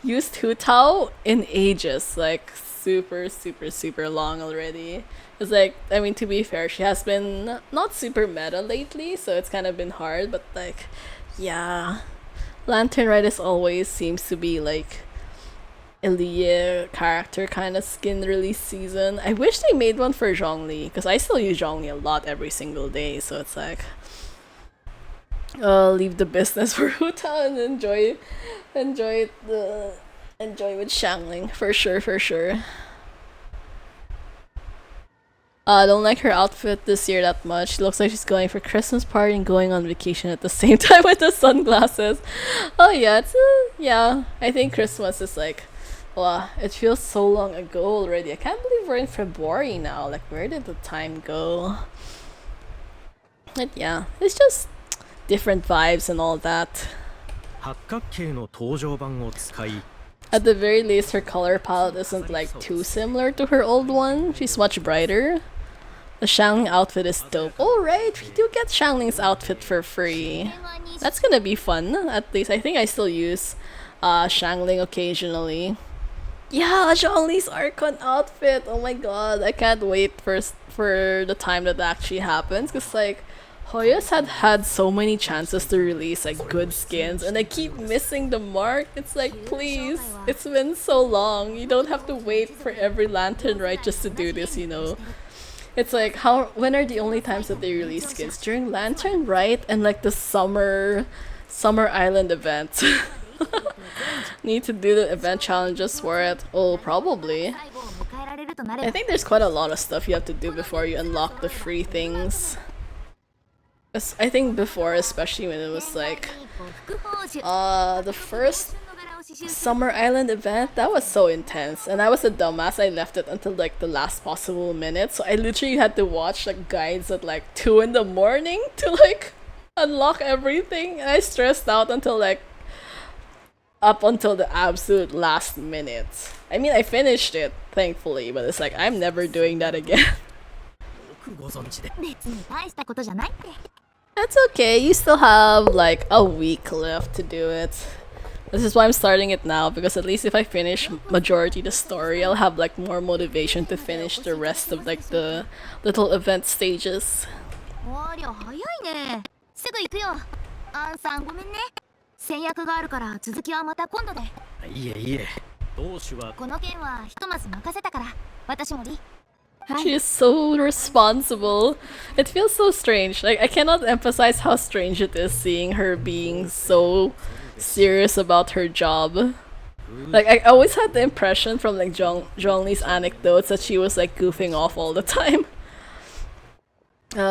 used Hu Tao in ages, like super long already. It's like, I mean, to be fair, she has been not super meta lately, so it's kind of been hard, but like, yeah, Lantern Rite always seems to be like Elia character kind of skin release season. I wish they made one for Zhongli because I still use Zhongli a lot every single day, so it's like leave the business for Hu Tao and enjoy with Shangling for sure. I don't like her outfit this year that much. She looks like she's going for Christmas party and going on vacation at the same time with the sunglasses. Oh yeah, yeah. I think Christmas is like, wow, it feels so long ago already. I can't believe we're in February now. Like, where did the time go? But yeah, it's just different vibes and all that. 八角形の登場版を使い At the very least, her color palette isn't like too similar to her old one. She's much brighter. The Xiangling outfit is dope. Oh right, we do get Xiangling's outfit for free. That's gonna be fun. At least I think I still use Xiangling occasionally. Yeah, Zhongli's Archon outfit. Oh my god, I can't wait for the time that actually happens. Cause like Hoyos had so many chances to release like good skins, and I keep missing the mark. It's like, please, it's been so long. You don't have to wait for every lantern rite just to do this, you know. It's like, when are the only times that they release skins? During lantern rite and like the summer island event. Need to do the event challenges for it. Oh, probably. I think there's quite a lot of stuff you have to do before you unlock the free things. I think before, especially when it was like the first Summer Island event, that was so intense, and I was a dumbass. I left it until like the last possible minute, so I literally had to watch like guides at like 2 in the morning to like unlock everything, and I stressed out until like up until the absolute last minute. I mean, I finished it, thankfully, but it's like, I'm never doing that again. That's okay, you still have like a week left to do it. This is why I'm starting it now, because at least if I finish majority the story, I'll have like more motivation to finish the rest of like the little event stages. 制約があるから続きはまた今度で。いえいえ、同種はこの件はひとまず任せたから、私もり。She is so responsible. It feels so strange. Like, I cannot emphasize how strange it is seeing her being so serious about her job. Like, I always had the impression from like Zhongli's anecdotes that she was like goofing off all the time.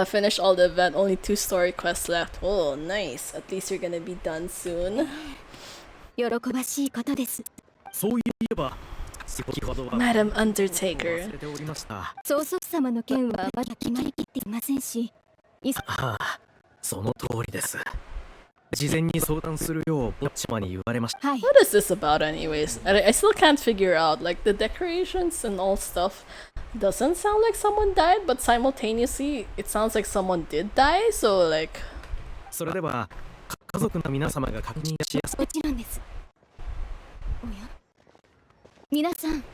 Finished all the event, only 2 story quests left. Oh, nice. At least you're gonna be done soon. 喜ばしいことです。そういえば先ほどは Madam Undertaker. 忘れておりました。曹操様の件はまだ決まりきっていませんし、ああ、その通りです。事前に相談するようぼっちまに言われました。はい。What is this about anyways? I still can't figure out. Like, the decorations and all stuff doesn't sound like someone died, but simultaneously it sounds like someone did die, so like... それでは家族の皆様が確認しやすもちろんです。おや、皆さん、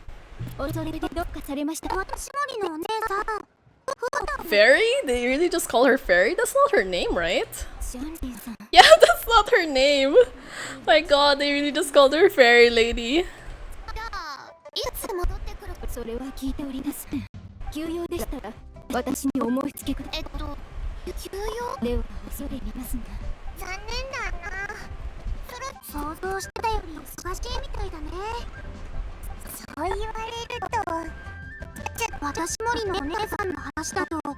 恐れでどっかされました。私森のお姉さん。Fairy? They really just call her Fairy? That's not her name, right? シャンリーさん。Yeah, that's not her name! My god, they really just called her Fairy Lady. じゃあいつ戻ってくる？それは聞いております。休養でしたら私に思いつけください。休養？では恐れ入りますが。残念だな。想像してたより忙しいみたいだね。そう言われると。私森のお姉さんの話だと。じゃあ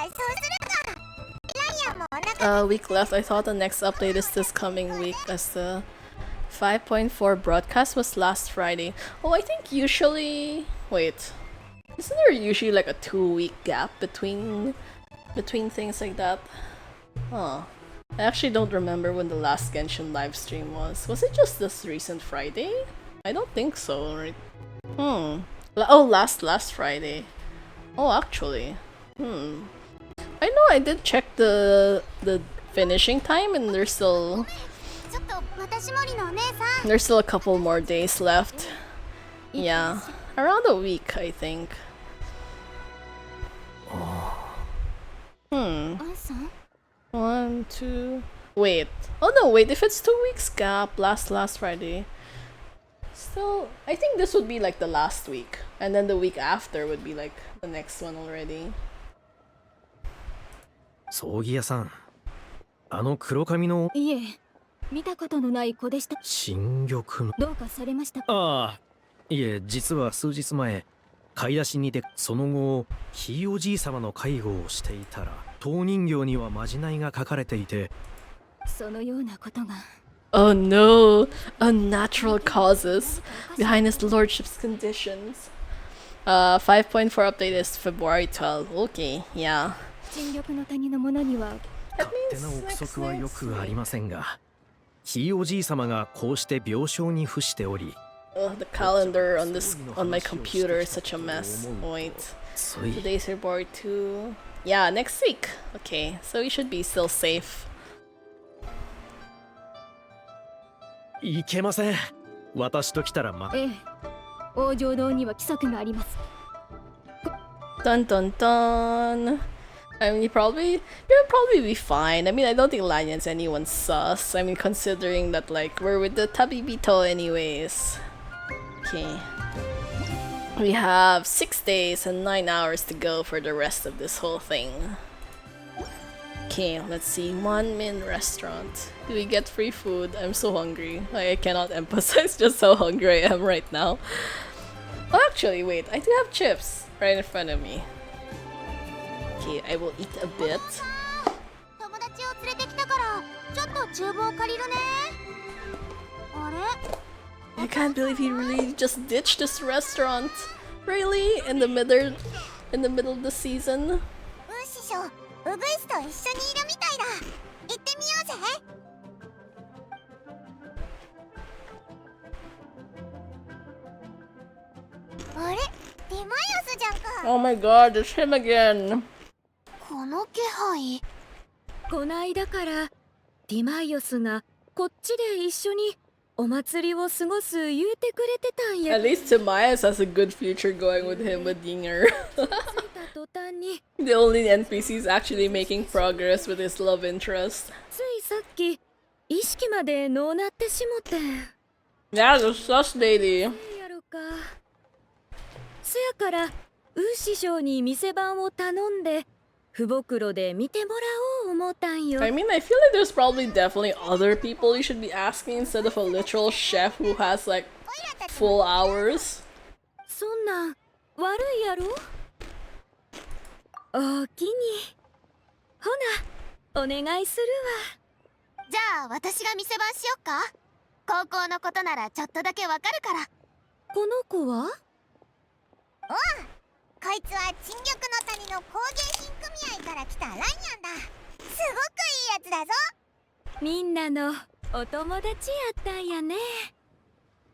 そうするか。ライアンもお腹。A week left. I thought the next update is this coming week, as the 5.4 broadcast was last Friday. Oh, I think usually... Wait. Isn't there usually like a 2-week gap between things like that? Huh. I actually don't remember when the last Genshin livestream was. Was it just this recent Friday? I don't think so, right? Oh, last Friday. Oh, actually. I know I did check the finishing time, and there's still a couple more days left. Yeah, around a week, I think. 1, 2. Wait. Oh no, wait. If it's 2 weeks gap, last Friday. Still, I think this would be like the last week, and then the week after would be like the next one already. 葬儀屋さん、あの黒髪のいえ、見たことのない子でした。新玉のどうかされましたか？ああ、いえ、実は数日前買い出しにて、その後ひいおじい様の介護をしていたら当人形にはまじないが書かれていて、そのようなことが。Oh no! Unnatural causes behind his lordship's conditions. 5.4 update is February 12th. Okay, yeah. 新緑の谷のものには勝手な憶測はよくありませんが、ひいおじい様がこうして病床に伏しており、 Ugh, the calendar on my computer is such a mess. Wait. つい Today's report too. Yeah, next week. Okay, so we should be still safe. いけません。私と来たらええ、王城堂には規則があります。 Dun dun dun. I mean, you'll probably be fine. I mean, I don't think Lanyan's anyone's sus. I mean, considering that, like, we're with the Tabibito anyways. Okay. We have 6 days and 9 hours to go for the rest of this whole thing. Okay, let's see. 1-min restaurant. Do we get free food? I'm so hungry. Like, I cannot emphasize just how hungry I am right now. Oh, actually, wait. I do have chips right in front of me. Okay, I will eat a bit. 友達を連れてきたからちょっと厨房借りるね。あれ I can't believe he really just ditched this restaurant. Really? In the middle of the season? ウー師匠、ウグイスと一緒にいるみたいだ。行ってみようぜ。あれディマイオスじゃんか。 Oh my god, it's him again. この気配。こないだからディマイオスがこっちで一緒にお祭りを過ごす言うてくれてたんや。 At least Timaeus has a good future going with him with Yinger. 着いた途端に The only NPCs actually making progress with his love interest. ついさっき意識までのうなってしもて。 Yeah, the sus lady. やろか。そやからウー師匠に店番を頼んで不袋で見てもらおう思ったんよ。 I mean, I feel like there's probably definitely other people you should be asking instead of a literal chef who has like full hours. そんなん悪いやろ。おおきに。ほなお願いするわ。じゃあ私が店番しよっか。高校のことならちょっとだけわかるから。この子はこいつは陳緑の谷の工芸品組合から来たライアンだ。すごくいいやつだぞ。みんなのお友達やったんやね。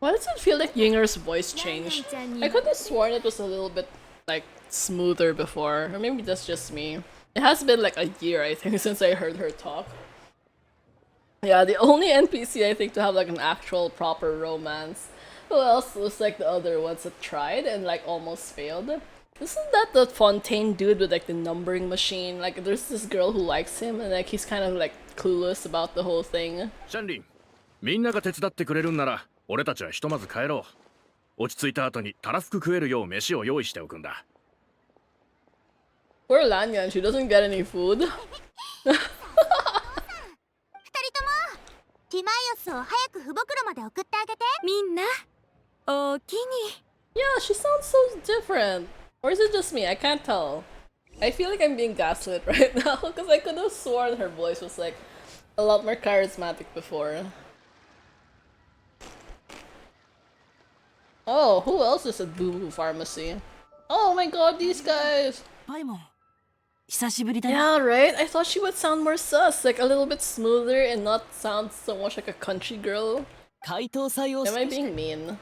Why does it feel like Yinger's voice changed? I could have sworn it was a little bit like smoother before, or maybe that's just me. It has been like a year, I think, since I heard her talk. Yeah, the only NPC I think to have like an actual proper romance. Who else was like the other ones that tried and like almost failed? Isn't that the Fontaine dude with like the numbering machine? Like there's this girl who likes him and like he's kind of like clueless about the whole thing. シャンリン、みんなが手伝ってくれるんなら俺たちはひとまず帰ろう。落ち着いた後にたらふく食えるよう飯を用意しておくんだ。Poor Lanyan, she doesn't get any food. 二人ともディマイオスを早く不袋まで送ってあげて。みんなおおきに。 Yeah, she sounds so different. Or is it just me? I can't tell. I feel like I'm being gaslit right now because I could have sworn her voice was like a lot more charismatic before. Oh, who else is at Boo Boo Pharmacy? Oh my god, these guys! パイモン久しぶりだよ。 Yeah, right? I thought she would sound more sus, like a little bit smoother and not sound so much like a country girl. 解凍祭を Am I being mean?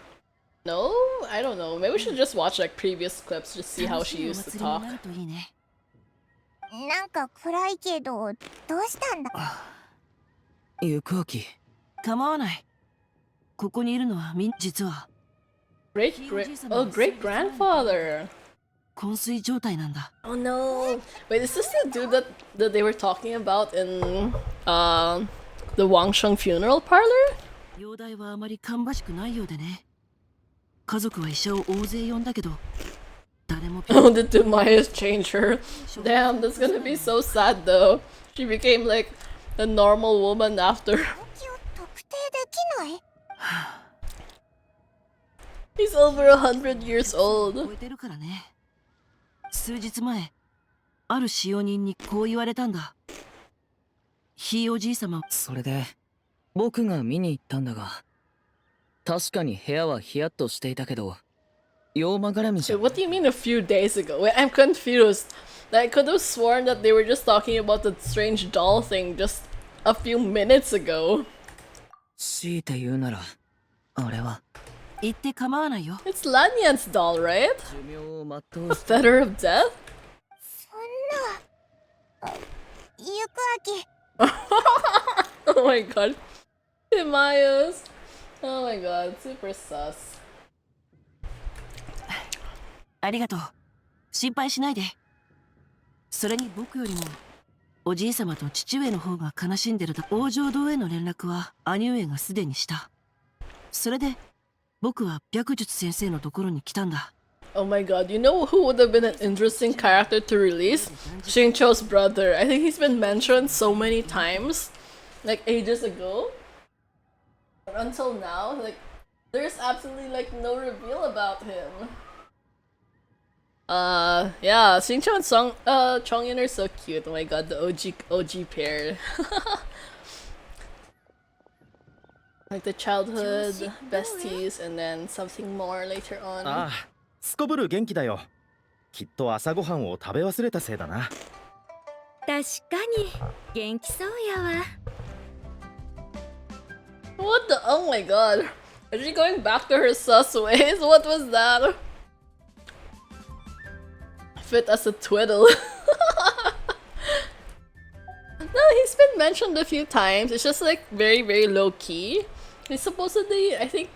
No? I don't know. Maybe we should just watch like previous clips to see how she used to talk. 楽しいお祭りになるといいね。なんか暗いけど、どうしたんだ。行こうき。構わない。ここにいるのは実は Great grandfather. 昏睡状態なんだ。 Oh no. Wait, is this the dude that they were talking about in the Wangsheng funeral parlor? 容体はあまり芳しくないようでね。家族は医者を大勢呼んだけど、誰も Oh, did Demayas change her? Damn, that's gonna be so sad though. She became like a normal woman after. 動機を特定できない。 He's over 100 years 超 old. えてるからね。数日前、ある使用人にこう言われたんだ。ひいおじい様。それで僕が見に行ったんだが、確かに部屋はヒヤッとしていたけど、洋間絡みじゃ Wait, what do you mean a few days ago? Wait, I'm confused. I could have sworn that they were just talking about the strange doll thing just a few minutes ago. 強いて言うなら、あれは言って構わないよ。 It's Lanyan's doll, right? 寿命を全 The うして feather of death? そんなゆくあき Oh my god. Timayus. Oh my god, super sus. ありがとう。心配しないで。それに僕よりもおじい様と父上の方が悲しんでるだ。王城堂への連絡は兄上がすでにした。それで僕は白術先生のところに来たんだ。 Oh my god, you know who would have been an interesting character to release? Xingqiu's brother. I think he's been mentioned so many times, like ages ago. But until now, like, there's absolutely like no reveal about him. Yeah, Xingqiu and Chongyin are so cute. Oh my god, the OG pair. Like the childhood besties and then something more later on. ああ、すこぶる元気だよ。きっと朝ごはんを食べ忘れたせいだな。確かに元気そうやわ。 What the? Oh my god. Is she going back to her sus ways? What was that? Fit as a twiddle. No, he's been mentioned a few times. It's just like very, very low key. He's supposedly, I think,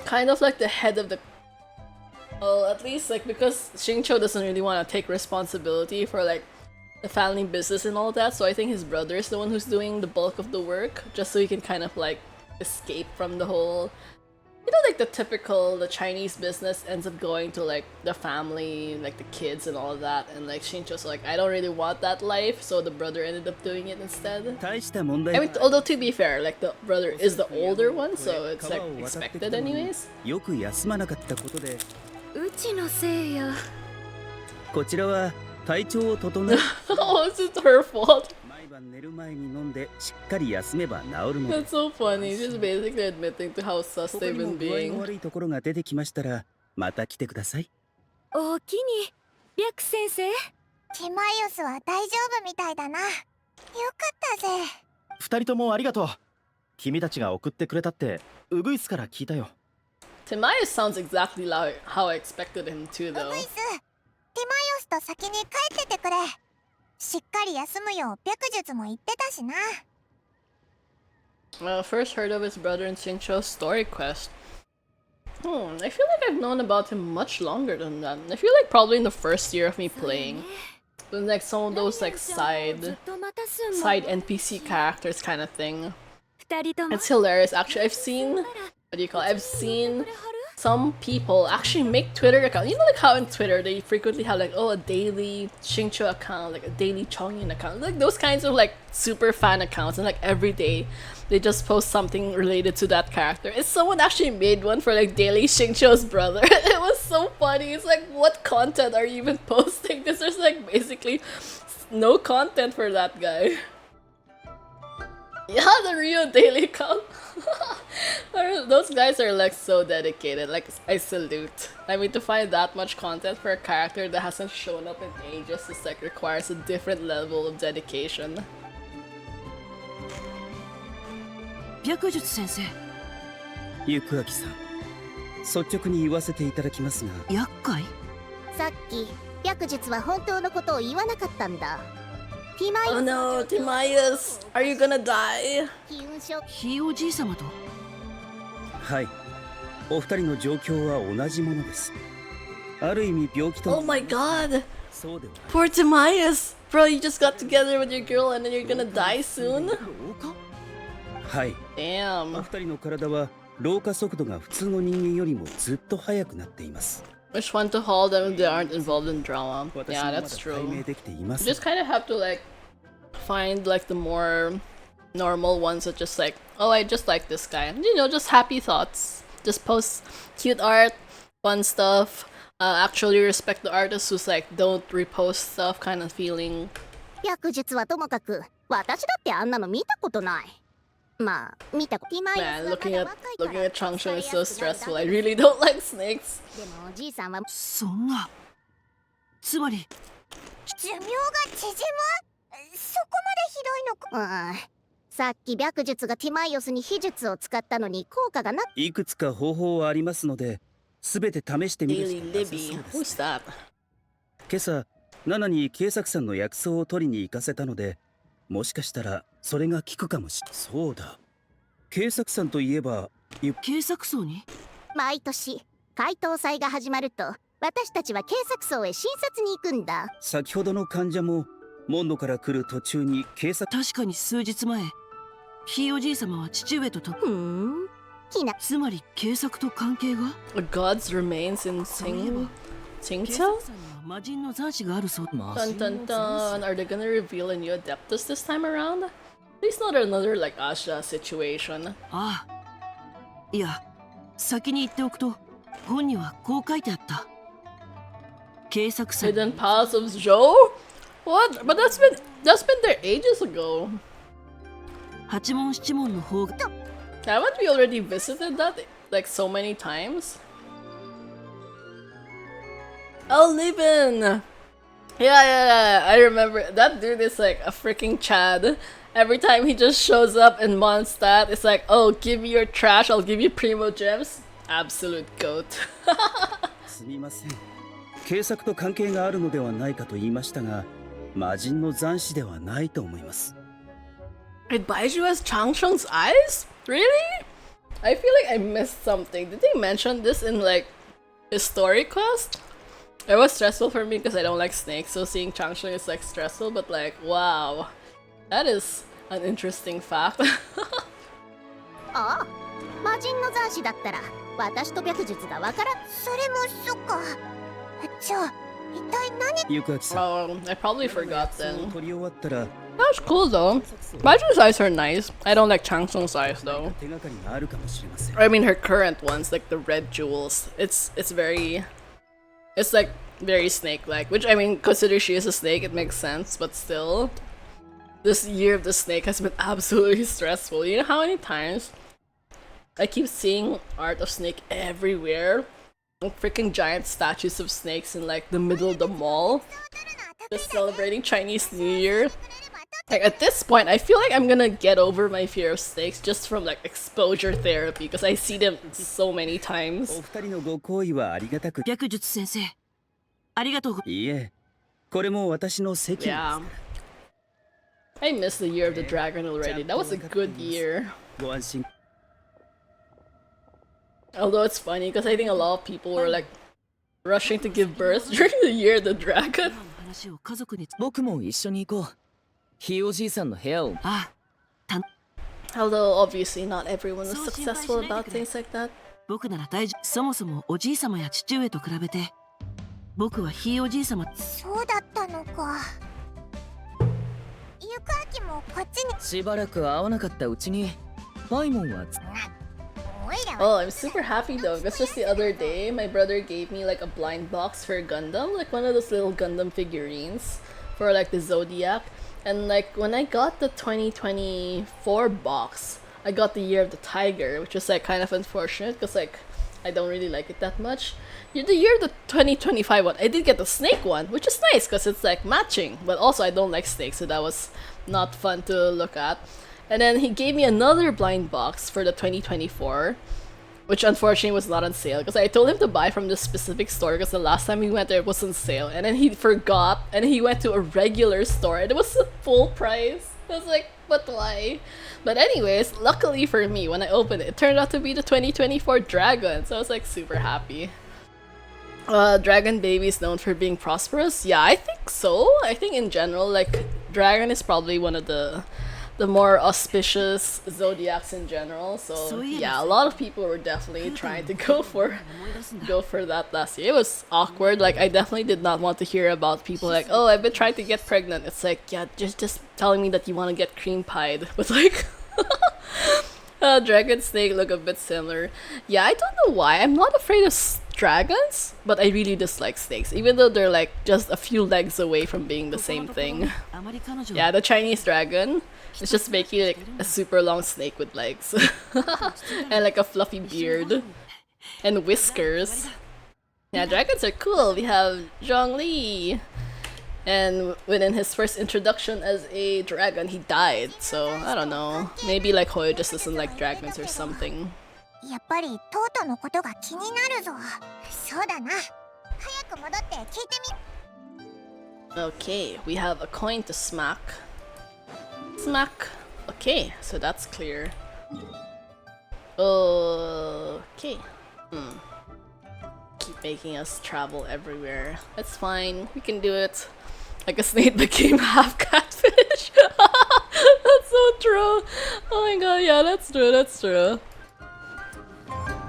kind of like the head of the. Well, at least like because Xingqiu doesn't really want to take responsibility for like the family business and all that, so I think his brother is the one who's doing the bulk of the work, just so he can kind of like escape from the whole, you know, like the Chinese business ends up going to like the family, like the kids and all of that, and like Xingqiu's like, I don't really want that life, so the brother ended up doing it instead. 大した問題 I mean, although to be fair, like the brother is the older one, so it's like expected anyways. よく休まなかったことで、うちのせいや。こちらは体調を整え、 Oh, it's just her fault. 毎晩寝る前に飲んでしっかり休めば治るので。 That's so funny. She's basically admitting to how sus 他 they've にも been 具合の being. 悪いところが出てきましたら、また来てください。おおきに白先生。ティマイオスは大丈夫みたいだな。よかったぜ。二人ともありがとう。君たちが送ってくれたってウグイスから聞いたよ。 Timaeus sounds exactly like how I expected him to, ウ though. グイス、ティマイオスと先に帰っててくれ。しっかり休むよう白術も言ってたしな。First heard of his brother in Xingqiu's story quest. I feel like I've known about him much longer than that. I feel like probably in the first year of me playing. With like some of those like side NPC characters kind of thing. 二人とも It's hilarious actually. I've seen, what do you call it? I've seen some people actually make Twitter accounts. You know, like how in Twitter they frequently have like, oh, a daily Xingqiu account, like a daily Chongyin account, like those kinds of like super fan accounts, and like every day they just post something related to that character. And someone actually made one for like daily Xingqiu's brother. It was so funny. It's like, what content are you even posting? Because there's like basically no content for that guy. Yeah, the Rio daily account. Those guys are like so dedicated. Like, I salute. I mean, to find that much content for a character that hasn't shown up in ages just like requires a different level of dedication. 白術先生、ゆくあきさん、率直に言わせていただきますが、厄介？さっき白術は本当のことを言わなかったんだ。ティマイオス Oh no, Timaeus! Are you gonna die? 気運症ひいおじい様と。はい、お二人の状況は同じものです。ある意味病気と、 Oh my god! そうではない。 Poor Timaeus! Bro, you just got together with your girl and then you're gonna die soon? はい、お Damn. 二人の体は老化速度が普通の人間よりもずっと速くなっています。 Which one to haul them if they aren't involved in drama? 私 Yeah, もまだ that's 解明 true. できていま You せん。 just kind of have to like find like the more normal ones that just like, oh, I just like this guy. You know, just happy thoughts. Just post cute art, fun stuff. Actually respect the artist who's like, don't repost stuff kind of feeling. 白術はともかく私だってあんなの見たことない。まあ見たことティマイオス Man, はま looking だ at 若いから looking at Changshan is so 使いやすく stressful. な I るだけ really don't like snakes. でもおじいさんはそんな。つまり寿命が縮むそこまでひどいのか。さっき白術がティマイオスに秘術を使ったのに効果がな。いくつか方法はありますので、すべて試してみるし Daily かなさ Libby. そうで Who's す。that? 今朝、ナナに慶作さんの薬草を取りに行かせたので、もしかしたらそれが効くかもしれない。そうだ。慶作さんといえば、警察層に毎年解凍祭が始まると私たちは警察層へ診察に行くんだ。先ほどの患者もモンドから来る途中に慶作。確かに数日前ひいおじい様は父上ととふん。きな。つまり警察と関係が The gods remains in そういえば警 Ting 察 Ting? さんには魔人の残滓があるそう Dun dun dun. Are they gonna reveal a new Adeptus this time around? Please not another like Asha situation. ああいや先に言っておくと本にはこう書いてあった警察さん Hidden Palace of Zhou? What? But that's been there ages ago. 八問七問の方が Haven't we already visited that like so many times? Oh, Levin! Yeah, I remember. That dude is like a freaking Chad. Every time he just shows up in Mondstadt, it's like, oh, give me your trash, I'll give you Primo Gems. Absolute goat. すみません。慶作と関係があるのではないかと言いましたが、魔人の残滓ではないと思います。It buys you as Changchung's eyes? Really? I feel like I missed something. Did they mention this in like his story quest? It was stressful for me because I don't like snakes, so seeing Changchung is like stressful, but like, wow. That is an interesting fact. ああ、魔人の残滓だったら私と白術がわからん。それもそっか。じゃあ一体何。ゆくあきさん。 Oh, I probably forgot 薬草を then. 取り終わったら、 That's cool though. Maju's eyes are nice. I don't like Changchung's eyes though. 手がかりがあるかもしれません。 I mean her current ones, like the red jewels. It's like very snake-like. Which I mean, consider she is a snake, it makes sense. But still, this year of the snake has been absolutely stressful. You know how many times I keep seeing art of snake everywhere? Like freaking giant statues of snakes in like the middle of the mall, just celebrating Chinese New Year. Like at this point, I feel like I'm gonna get over my fear of snakes just from like exposure therapy because I see them so many お times. 二人のご好意はありがたく。白術先生ありがとうごいいえ、これも私の責務です Yeah. I missed the year of the dragon already. That was a good year. ご安心。 Although it's funny because I think a lot of people were like rushing to give birth during the year of the dragon. 話を家族に僕も一緒に行こう。ひいおじいさんの部屋を。ああ Although obviously not everyone was successful about things like that. 僕なら大丈夫そもそもおじい様や父上と比べて僕はひいおじい様そうだったのか。ゆくあきもこっちに。しばらく会わなかったうちに、パイモンはおいら Oh, は I'm super happy though because just the other day my brother gave me like a blind box for Gundam, like one of those little Gundam figurines for like the Zodiac. And like when I got the 2024 box, I got the Year of the Tiger, which was like kind of unfortunate because like I don't really like it that much. The Year of the 2025 one, I did get the snake one, which is nice because it's like matching, but also I don't like snakes, so that was not fun to look at. And then he gave me another blind box for the 2024, which unfortunately was not on sale because I told him to buy from this specific store because the last time we went there it was on sale, and then he forgot and he went to a regular store and it was a full price. I was like, but why? But anyways, luckily for me, when I opened it, it turned out to be the 2024 dragon, so I was like super happy. Dragon baby is known for being prosperous. Yeah, I think so. I think in general, like dragon is probably one of the more auspicious zodiacs in general. So yeah, a lot of people were definitely trying to go for that last year. It was awkward. Like I definitely did not want to hear about people like, oh, I've been trying to get pregnant. It's like, yeah, just telling me that you want to get cream pied. But like dragon snake look a bit similar. Yeah, I don't know why. I'm not afraid of dragons, but I really dislike snakes, even though they're like just a few legs away from being the same thing. Yeah, the Chinese dragon is just making like a super long snake with legs and like a fluffy beard and whiskers. Yeah, dragons are cool. We have Zhongli. And within his first introduction as a dragon, he died. So I don't know. Maybe like Hoyo just doesn't like dragons or something. やっぱりトートのことが気になるぞ。そうだな。早く戻って聞いてみ。Okay, we have a coin to smack. Smack. Okay, so that's clear. Okay. Keep making us travel everywhere. That's fine. We can do it. I guess Nate became half catfish. That's so true. Oh my god, yeah, that's true, that's true.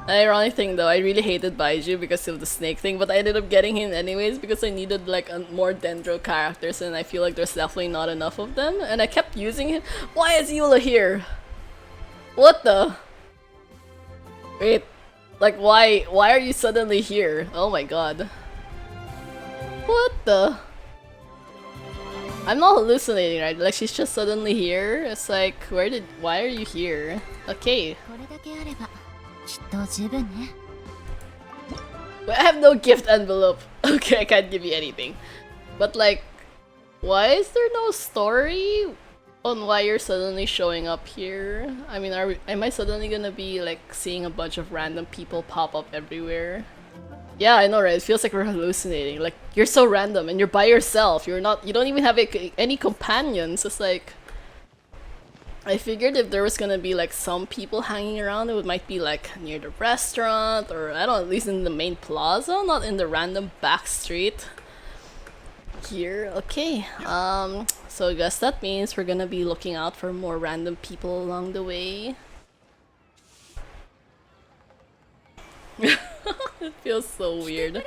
The ironic thing though, I really hated Baiju because of the snake thing, but I ended up getting him anyways because I needed like more Dendro characters and I feel like there's definitely not enough of them, and I kept using him. Why is Eula here? What the? Wait, like why are you suddenly here? Oh my god. What the? I'm not hallucinating, right? Like she's just suddenly here? It's like, why are you here? Okay. But I have no gift envelope. Okay, I can't give you anything. But like, why is there no story on why you're suddenly showing up here? I mean, am I suddenly gonna be like seeing a bunch of random people pop up everywhere? Yeah, I know, right? It feels like we're hallucinating. Like, you're so random and you're by yourself. You don't even have any companions. It's like, I figured if there was gonna be like some people hanging around, it might be like near the restaurant or I don't know, at least in the main plaza, not in the random back street. Here, okay. So I guess that means we're gonna be looking out for more random people along the way. It feels so weird.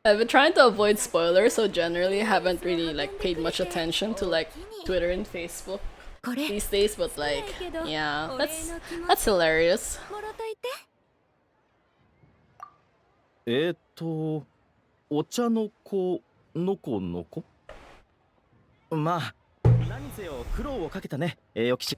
I've been trying to avoid spoilers, so generally I haven't really like paid much attention to like Twitter and Facebook these days, but like, yeah, that's hilarious. お茶の子のこのこまあ何にせよ苦労をかけたね栄養騎士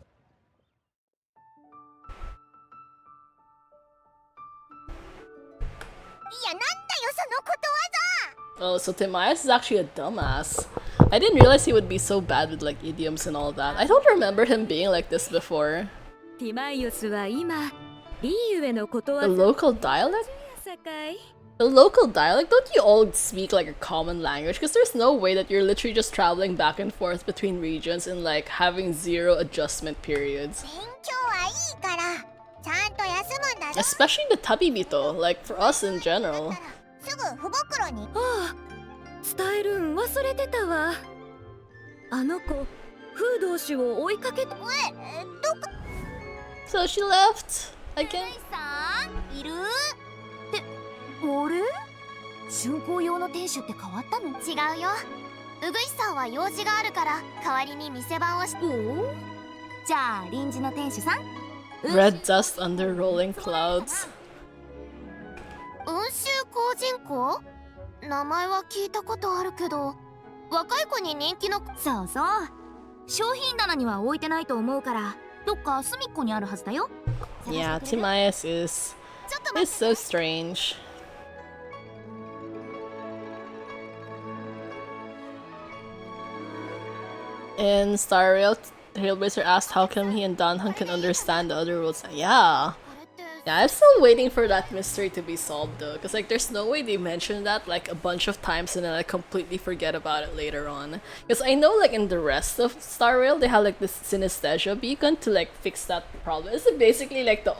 Oh, so Timaeus is actually a dumbass. I didn't realize he would be so bad with like idioms and all that. I don't remember him being like this before. The local dialect? The local dialect? Don't you all speak like a common language? Because there's no way that you're literally just traveling back and forth between regions and like having zero adjustment periods. Especially the Tabibito, like for us in general. So she left again. 竣工用の店主って変わったの？違うよ。うぐいさんは用事があるから代わりに店番をし。じゃあ臨時の店主さん。Red dust under rolling clouds. 雲州工人校？名前は聞いたことあるけど、若い子に人気の。そうそう。商品棚には置いてないと思うから、どっか隅っこにあるはずだよ。Yeah, Timaeus is so strange. In Star Rail, Trailblazer asked how come he and Danhun can understand the other worlds. Yeah, I'm still waiting for that mystery to be solved though, because like there's no way they mention that like a bunch of times and then I completely forget about it later on. Because I know like in the rest of Star Rail they have like this synesthesia beacon to like fix that problem. It's basically like the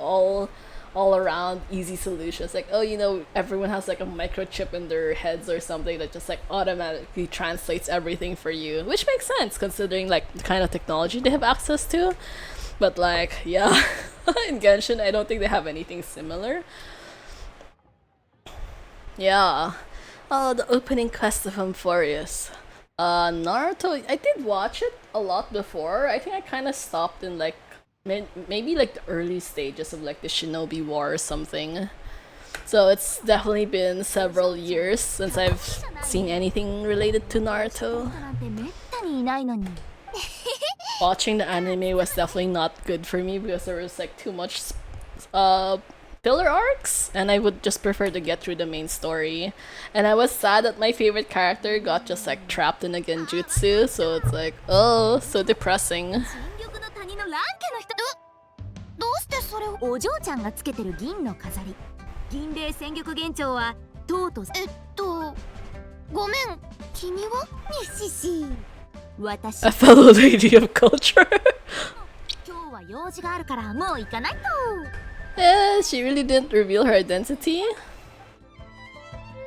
all around easy solutions, like, oh, you know, everyone has like a microchip in their heads or something that just like automatically translates everything for you, which makes sense considering like the kind of technology they have access to. But like, yeah, in Genshin I don't think they have anything similar. Yeah. Oh, the opening quest of Amphorius. Naruto, I did watch it a lot before. I think I kind of stopped in like maybe like the early stages of like the Shinobi War or something. So it's definitely been several years since I've seen anything related to Naruto. Watching the anime was definitely not good for me because there was like too much filler arcs, and I would just prefer to get through the main story. And I was sad that my favorite character got just like trapped in a genjutsu, so it's like, oh, so depressing. どうしてそれをお嬢ちゃんがつけてる銀の飾り。銀霊戦玉幻聴はとうとうごめん君はしし私 A fellow lady of culture. 今日は用事があるからもう行かないと。Yeah, she really didn't reveal her identity.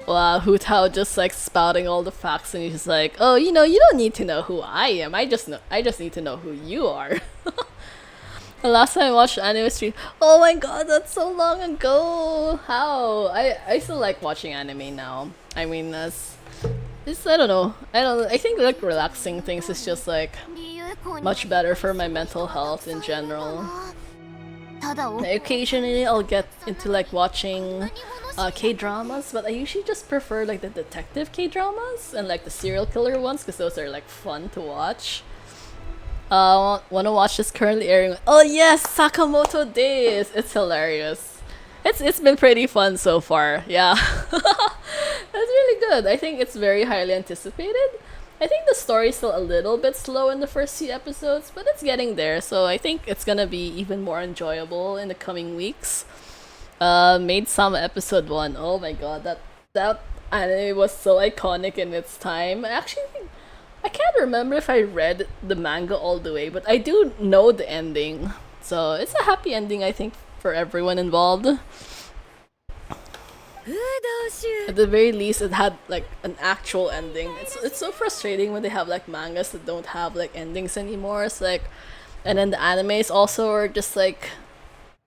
Wow, Hu Tao just like spouting all the facts, and he's like, "Oh, you don't need to know who I am. I just need to know who you are." The last time I watched anime stream, oh my god, that's so long ago. How? I still like watching anime now. I mean, it's I don't know. I think like relaxing things is just like much better for my mental health in general. Occasionally I'll get into like watching K-dramas, but I usually just prefer like the detective K-dramas and like the serial killer ones because those are like fun to watch. Wanna watch this currently airing? Oh yes, Sakamoto Days! It's hilarious. It's been pretty fun so far, yeah. It's really good. I think it's very highly anticipated. I think the story's still a little bit slow in the first few episodes, but it's getting there, so I think it's gonna be even more enjoyable in the coming weeks. Maid Sama episode 1. Oh my god, that anime was so iconic in its time. I can't remember if I read the manga all the way, but I do know the ending. So it's a happy ending, I think, for everyone involved. At the very least, it had like an actual ending. It's so frustrating when they have like mangas that don't have like endings anymore. It's like, and then the animes also are just like,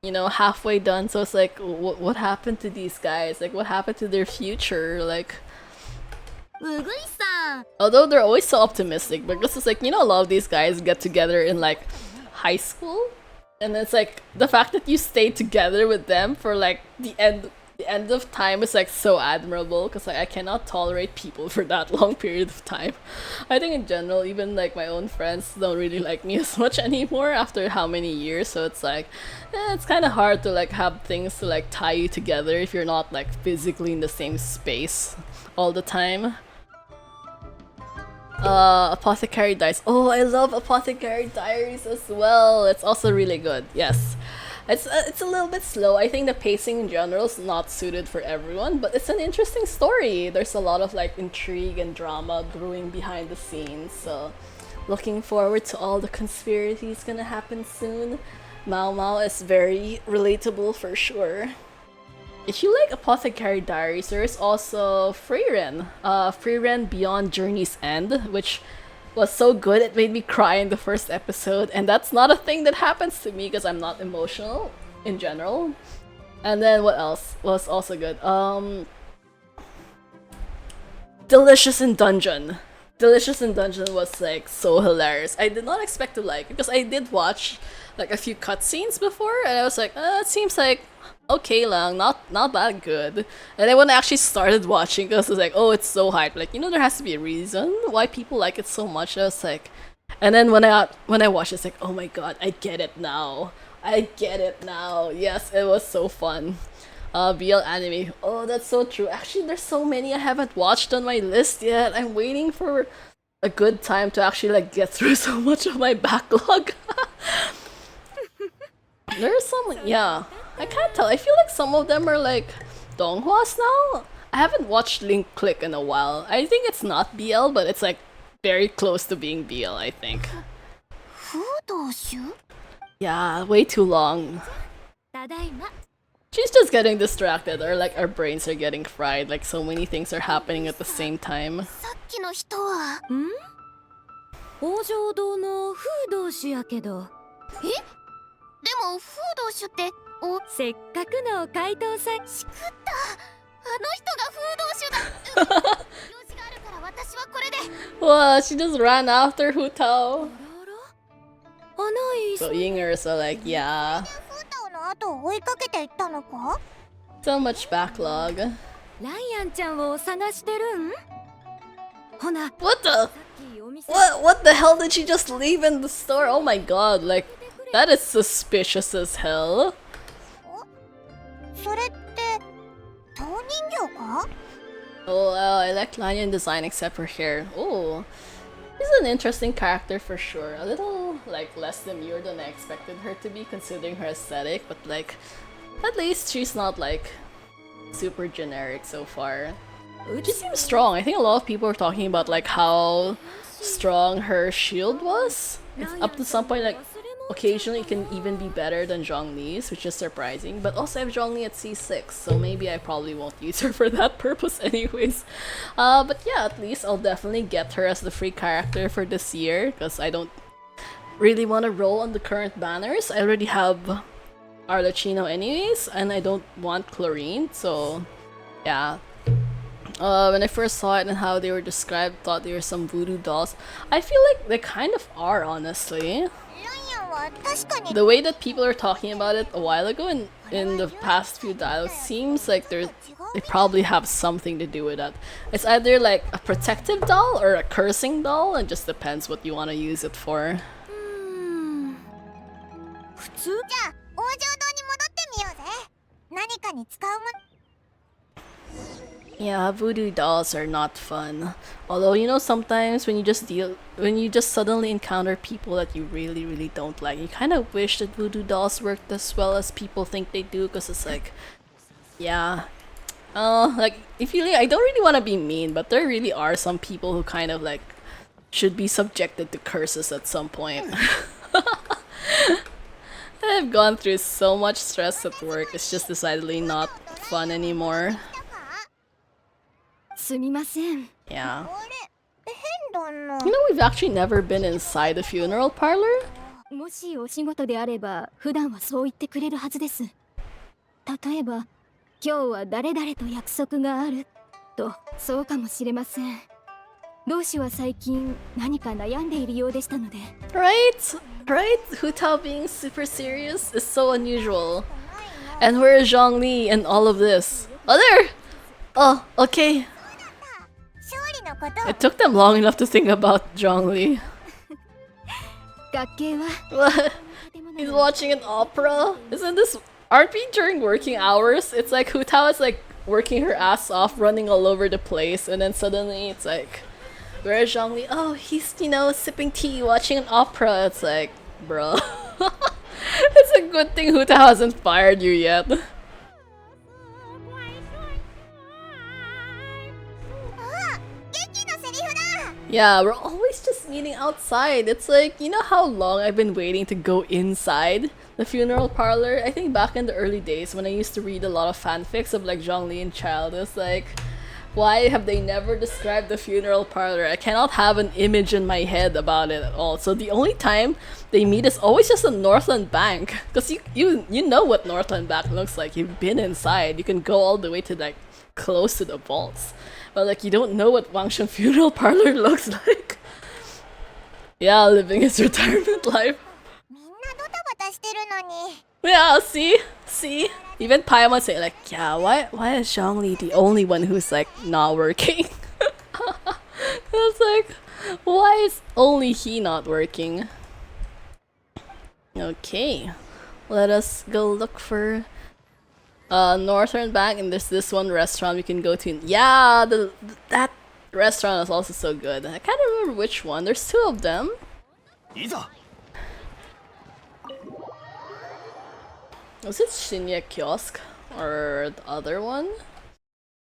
halfway done. So it's like, what happened to these guys? Like, what happened to their future? Like, although they're always so optimistic, because it's like, a lot of these guys get together in like high school, and it's like the fact that you stay together with them for like the end of time is like so admirable, because like I cannot tolerate people for that long period of time. I think in general, even like my own friends don't really like me as much anymore after how many years, so it's like it's kind of hard to like have things to like tie you together if you're not like physically in the same space all the time. Apothecary Diaries. Oh, I love Apothecary Diaries as well. It's also really good. Yes. It's a little bit slow. I think the pacing in general is not suited for everyone, but it's an interesting story. There's a lot of like intrigue and drama brewing behind the scenes. So, looking forward to all the conspiracies gonna happen soon. Mao Mao is very relatable for sure. If you like Apothecary Diaries, there is also Frieren. Frieren Beyond Journey's End, which was so good it made me cry in the first episode, and that's not a thing that happens to me because I'm not emotional in general. And then what else was also good? Delicious in Dungeon. Delicious in Dungeon was like so hilarious. I did not expect to like it because I did watch like a few cutscenes before, and I was like, it seems like okay lang, not that good. And then when I actually started watching, because I was like, oh, it's so hyped. Like, there has to be a reason why people like it so much. I was like, and then when I watched, it's like, oh my god, I get it now. I get it now. Yes, it was so fun. BL anime. Oh, that's so true. Actually, there's so many I haven't watched on my list yet. I'm waiting for a good time to actually like get through so much of my backlog. There's some, yeah. I can't tell. I feel like some of them are like donghwas now. I haven't watched Link Click in a while. I think it's not BL, but it's like very close to being BL, I think. Yeah, way too long. She's just getting distracted, or like our brains are getting fried, like so many things are happening at the same time. 北条堂の風道主やけど。でも風道主ってせっかくの怪盗さん。しくった。あの人が風道主だ。用事があるから私はこれで。Wow, she just ran after Hu Tao. あない。 So Yinger is like, yeah. 風道の後を追いかけていったのか? So much backlog. ライアンちゃんを探してるん? ほな。 What the? What the hell did she just leave in the store? Oh my god, like that is suspicious as hell. それって陶人形か？ Oh, I like Lanyan design except for hair. Oh, he's an interesting character for sure. A little like less demure than I expected her to be, considering her aesthetic. But like, at least she's not like super generic so far. She seems strong. I think a lot of people were talking about like how strong her shield was. It's up to some point, like occasionally it can even be better than Zhongli's, which is surprising. But also I have Zhongli at C6, so maybe I probably won't use her for that purpose anyways. But yeah, at least I'll definitely get her as the free character for this year, because I don't really want to roll on the current banners. I already have Arlecchino anyways, and I don't want Chlorine, so yeah. When I first saw it and how they were described, thought they were some voodoo dolls. I feel like they kind of are, honestly. The way that people are talking about it a while ago in the past few dialogues seems like they probably have something to do with that. It's either like a protective doll or a cursing doll, and just depends what you want to use it for. 普通？じゃあ王城堂に戻ってみようぜ。何かに使うもの。 Yeah, voodoo dolls are not fun. Although, you know, sometimes when you just suddenly encounter people that you really don't like, you kind of wish that voodoo dolls worked as well as people think they do, because it's like, yeah. Like, if you, I don't really want to be mean, but there really are some people who kind of like should be subjected to curses at some point. I've gone through so much stress at work, it's just decidedly not fun anymore. すみません。 Yeah. あれ変だな。 You know, we've actually never been inside the funeral parlor? もしお仕事であれば普段はそう言ってくれるはずです。例えば今日は誰々と約束があるとそうかもしれません。老師は最近何か悩んでいるようでしたので。 Right? Right? Hu Tao being super serious is so unusual. And where is Zhongli and all of this? Oh, there! Oh, okay. 勝利のことを。 It took them long enough to think about Zhongli. 学系は What? He's watching an opera? Isn't this... Aren't we during working hours? It's like Hu Tao is like working her ass off, running all over the place, and then suddenly it's like... Where is Zhongli? Oh, he's, you know, sipping tea, watching an opera. It's like, bro. It's a good thing Hu Tao hasn't fired you yet. Yeah, we're always just meeting outside. It's like, you know how long I've been waiting to go inside the funeral parlor? I think back in the early days when I used to read a lot of fanfics of like Zhongli and Child, it's like, why have they never described the funeral parlor? I cannot have an image in my head about it at all. So the only time they meet is always just on Northland Bank. Because you know what Northland Bank looks like. You've been inside. You can go all the way to like close to the vaults. But like you don't know what Wangshan funeral parlor looks like. Yeah, living his retirement life. みんなドタバタしてるのに。 Yeah, see? Even Paimon say like, yeah, why is Zhongli the only one who's like not working? It's like, why is only he not working? Okay, let us go look for Northern Bank, and there's this one restaurant we can go to. Yeah, that restaurant is also so good. I can't remember which one. There's two of them. Was it Shinya Kiosk or the other one?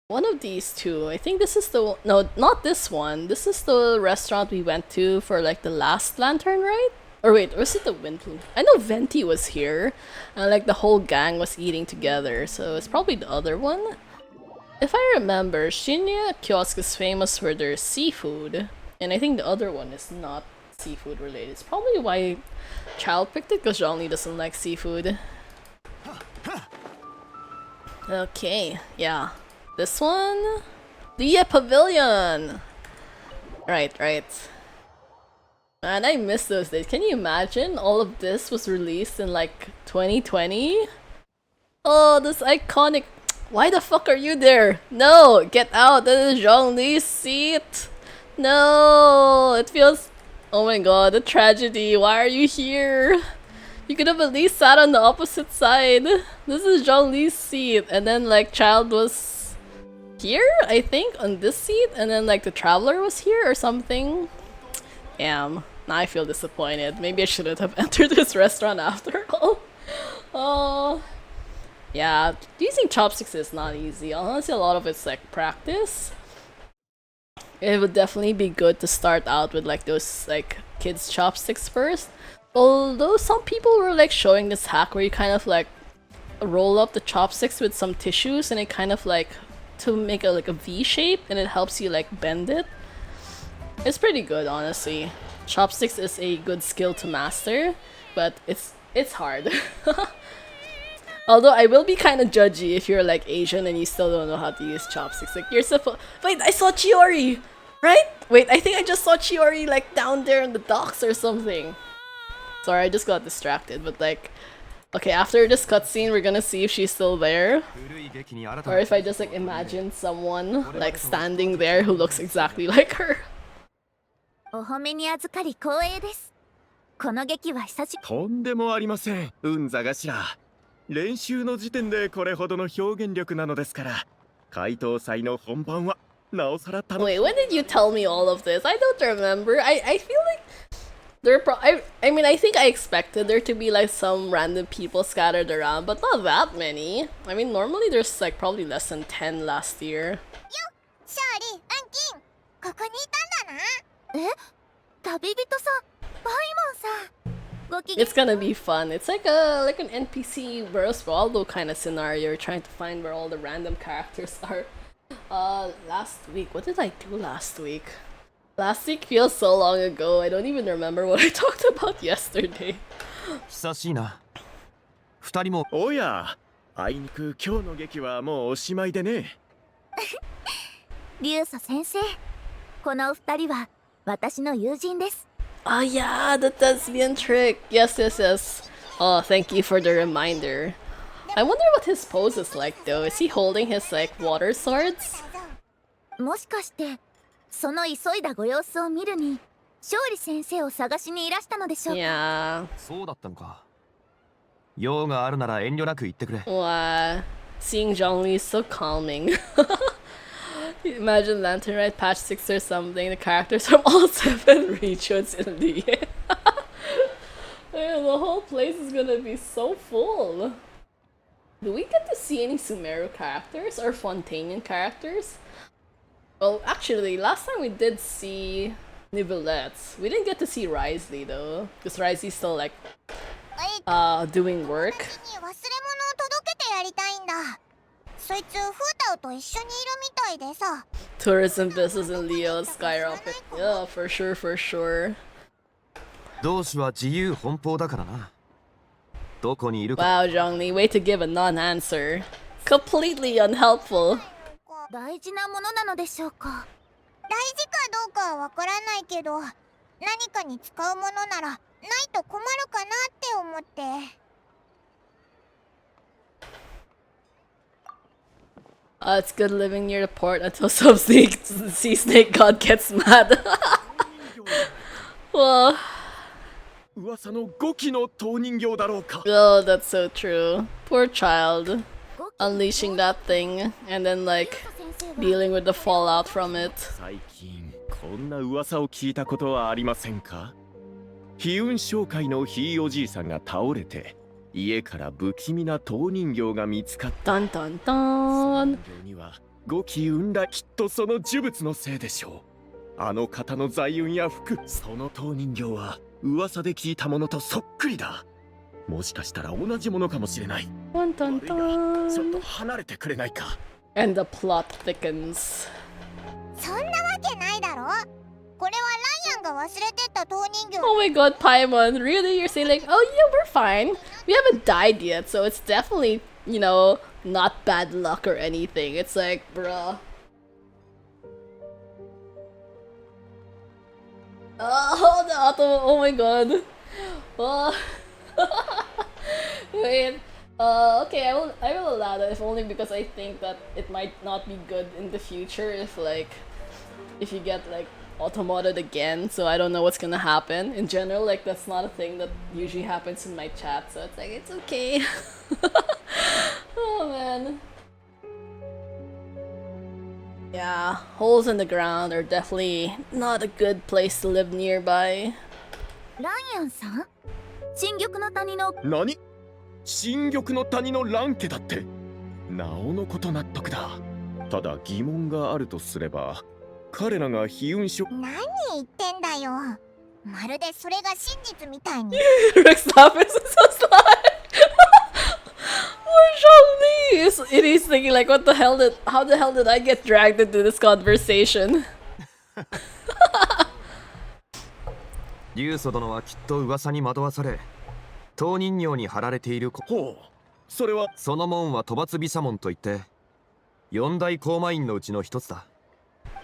One of these two. I think this is the no, not this one. This is the restaurant we went to for like the last lantern, right? Or wait, was it the Windloom? I know Venti was here, and like the whole gang was eating together, so it's probably the other one. If I remember, Shinya Kiosk is famous for their seafood, and I think the other one is not seafood related. It's probably why Child picked it, because Zhongli doesn't like seafood. Okay, yeah. This one? The Pavilion! Right. Man, I miss those days. Can you imagine all of this was released in like 2020? Oh, this iconic... Why the fuck are you there? No! Get out! That is Zhongli's seat! No! It feels... Oh my god, the tragedy. Why are you here? You could have at least sat on the opposite side. This is Zhongli's seat, and then like Child was here, I think, on this seat, and then like the Traveler was here or something. Damn, now I feel disappointed. Maybe I shouldn't have entered this restaurant after all. Oh, yeah, using chopsticks is not easy. Honestly, a lot of it's like practice. It would definitely be good to start out with like those like kids chopsticks first. Although some people were like showing this hack where you kind of like roll up the chopsticks with some tissues and it kind of like to make a like a V shape and it helps you like bend it. It's pretty good, honestly. Chopsticks is a good skill to master, but it's hard. Although I will be kind of judgy if you're like Asian and you still don't know how to use chopsticks. Like you're supposed. Wait, I saw Chiori, right? Wait, I think I just saw Chiori like down there in the docks or something. Sorry, I just got distracted. But like, okay, after this cutscene, we're gonna see if she's still there, or if I just like imagine someone like standing there who looks exactly like her. お褒めに預かり光栄です。この劇は久しぶり。とんでもありません、運座頭。練習の時点でこれほどの表現力なのですから、解答祭の本番はなおさら楽しみ。 Wait, when did you tell me all of this? I don't remember. I feel like I mean, I think I expected there to be like some random people scattered around, but not that many. I mean, normally there's like probably less than 10 last year. 勝利、アンキン、ここにいたんだな。え、旅人さん、バイモンさん。ごきげん。 It's gonna be fun. It's like an NPC Burrows Waldo kind of scenario. You're trying to find where all the random characters are. Last week, what did I do last week? Last week feels so long ago. I don't even remember what I talked about yesterday. 久しいな。二人も。おや、あいにく今日の劇はもうおしまいでね。リュウサ先生、このお二人は私の友人です。 Oh yeah, the thespian trick. Yes, yes, yes. Oh, thank you for the reminder. I wonder what his pose is like though. Is he holding his like water swords? もしかしてその急いだご様子を見るに勝利先生を探しにいらしたのでしょうか。 Yeah. そうだったのか。用があるなら遠慮なく言ってくれ。Wow. Seeing Zhongli is so calming. Imagine Lantern Rite patch 6 or something. The characters from all 7 regions in the end. Yeah, the whole place is gonna be so full. Do we get to see any Sumeru characters or Fontanian characters? Well, actually, last time we did see Nivelets. We didn't get to see Risley though, because Risley's still like doing work. 忘れ物を届けてやりたいんだ。そいつフータオと一緒にいるみたいでさ。 Tourism business in Leo skyrocket. Yeah, for sure, for sure. 同志は自由奔放だからな。どこにいるか。 Wow, Zhongli, way to give a non-answer. Completely unhelpful. 大事なものなのでしょうか。大事かどうかはわからないけど、何かに使うものならないと困るかなって思って。 It's good living near the port until some sea snake god gets mad. Well, 噂の5機の投人形だろうか。 oh, that's so true. Poor child. Unleashing that thing and then like dealing with the fallout from it. 最近こんな噂を聞いたことはありませんか。悲運商会のひいおじいさんが倒れて家から不気味な投人形が見つかった。 Dun dun dun. には5機運らきっとその呪物のせいでしょう。あの方の財運や福、その投人形は噂で聞いたものとそっくりだ。もしかしたら同じものかもしれない。 Dun dun ちょっ dun. と離れてくれないか。 And the plot thickens. そんなわけないだろ。これはライアンが忘れてった投人形。 Oh my god, Paimon, really? You're saying like, oh yeah, we're fine. We haven't died yet, so it's definitely, you know, not bad luck or anything. It's like, bruh. Oh, the auto, oh my god. Oh. Wait. Okay, I will allow that, if only because I think that it might not be good in the future if like, if you get like automoted again, so I don't know what's gonna happen. In general, like that's not a thing that usually happens in my chat, so it's like it's okay. Oh man. Yeah, holes in the ground are definitely not a good place to live nearby. ライアンさん、新玉の谷の何？新玉の谷の乱家だって。なおのこと納得だ。ただ疑問があるとすれば、彼らが飛雲症。何言ってんだよ。まるでそれが真実みたいに。Rex Lapis is so sly. Poor Jean-Lee. It is thinking like, how the hell did I get dragged into this conversation? 竜祖殿はきっと噂に惑わされ、当人形に貼られているほう、それはその門は飛鳥毘沙門といって、四大公馬院のうちの一つだ。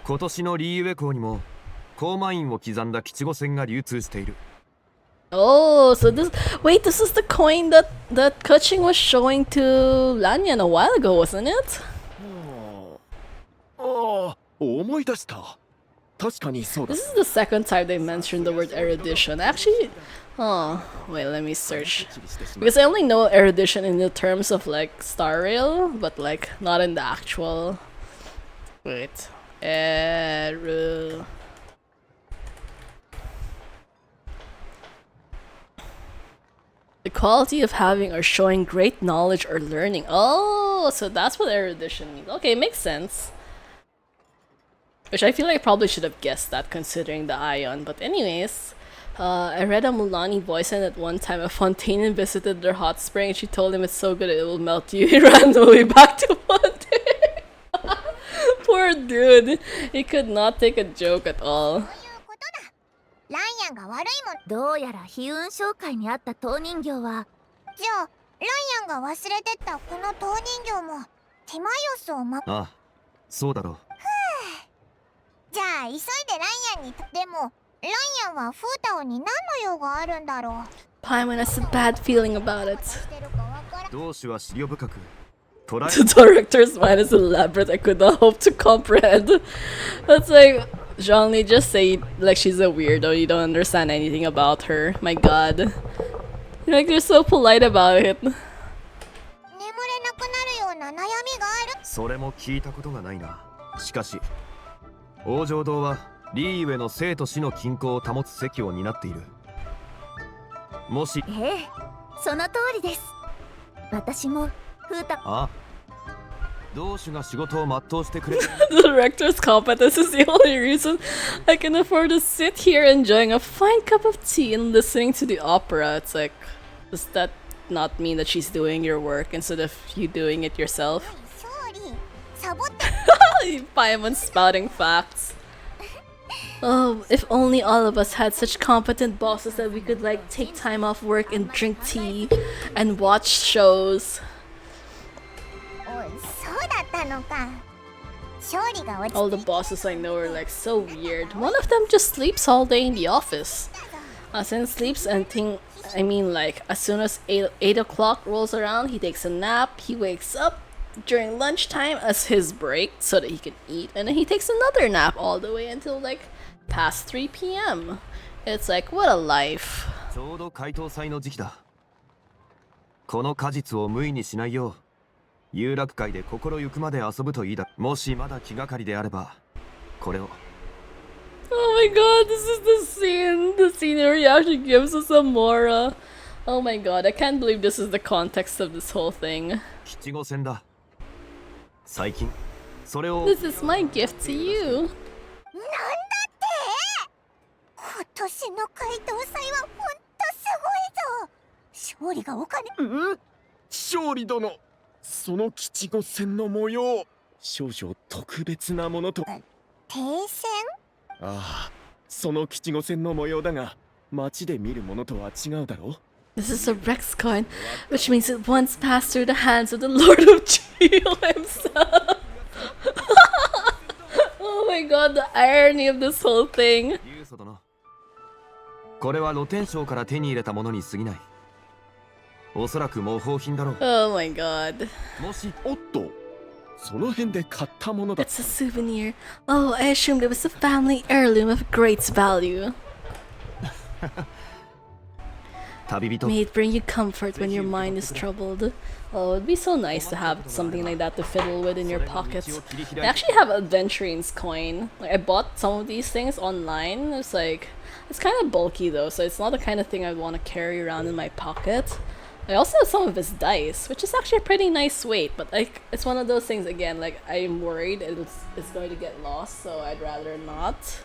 今年のリーウェ港にも公馬院を刻んだ吉五線が流通している。Oh, so this this is the coin that Kuching was showing to Lanyan a while ago, wasn't it? ああ、思い出した。確かにそうだ。 This is the second time they mentioned the word erudition. Actually, oh, wait, let me search. Because I only know erudition in the terms of like Star Rail, but like not in the actual. Wait. The quality of having or showing great knowledge or learning. Oh, so that's what erudition means. Okay, makes sense. Which I feel like I probably should have guessed that considering the ion. But anyways, I read a Mulani voice and at one time a Fontaine visited their hot spring and she told him it's so good it will melt you. He ran away back to Fontaine. Poor dude. He could not take a joke at all. ライアンが悪いもん。どうやら飛雲商会にあった当人形は、じゃあライアンが忘れてったこの当人形もティマイオスをああ、そうだろう。じゃあ急いでライアンに。でもライアンはフータオに何の用があるんだろう。Paimon has a bad feeling about it. 同志は資料深く。The director's mind is elaborate. I could not hope to comprehend. That's like, Zhongli, just say like she's a weirdo. You don't understand anything about her. My God, like you're so polite about it. 眠れなくなるような悩みがある。それも聞いたことがないな。しかし、王城堂はリーウェの生と死の均衡を保つ責を担っている。もし、ええ、その通りです。私もフータ。ああ。同種が仕事を全うしてくれる。The director's competence is the only reason I can afford to sit here enjoying a fine cup of tea and listening to the opera. It's like, does that not mean that she's doing your work instead of you doing it yourself? Paimon spouting facts. Oh, if only all of us had such competent bosses that we could like take time off work and drink tea and watch shows. All the bosses I know are like so weird. One of them just sleeps all day in the office. Since sleeps and I mean like as soon as 8 o'clock rolls around, he takes a nap, he wakes up during lunchtime as his break so that he can eat, and then he takes another nap all the way until like past 3 p.m. It's like, what a life. ちょうど解凍祭の時期だ。この果実を無意にしないよう。有楽会で心ゆくまで遊ぶといいだ。もしまだ気がかりであれば、これを。Oh my god, this is the scene where he actually gives us a Mora. Oh my god, I can't believe this is the context of this whole thing. 吉五線だ。最近、それを。This is my gift to you. なんだって？今年の解凍祭はほんとすごいぞ。勝利がお金。勝利殿。その吉五線の模様、少々特別なものと。停戦？ああ、その吉五線の模様だが、街で見るものとは違うだろう。This is a Rex coin, which means it once passed through the hands of the Lord of Geo himself. Oh my god, the irony of this whole thing. これは露天商から手に入れたものに過ぎない。おそらく模倣品だろう。Oh my god. もし、おっと、その辺で買ったものだ。 It's a souvenir. Oh, I assumed it was a family heirloom of great value. 旅人 May it bring you comfort when your mind is troubled. Oh, it'd be so nice to have something like that to fiddle with in your pockets. I actually have Adventurine's coin. Like, I bought some of these things online. It's kind of bulky though, so it's not the kind of thing I'd want to carry around in my pocket. I also have some of his dice, which is actually a pretty nice weight, but like, it's one of those things again, like, I'm worried it's going to get lost, so I'd rather not.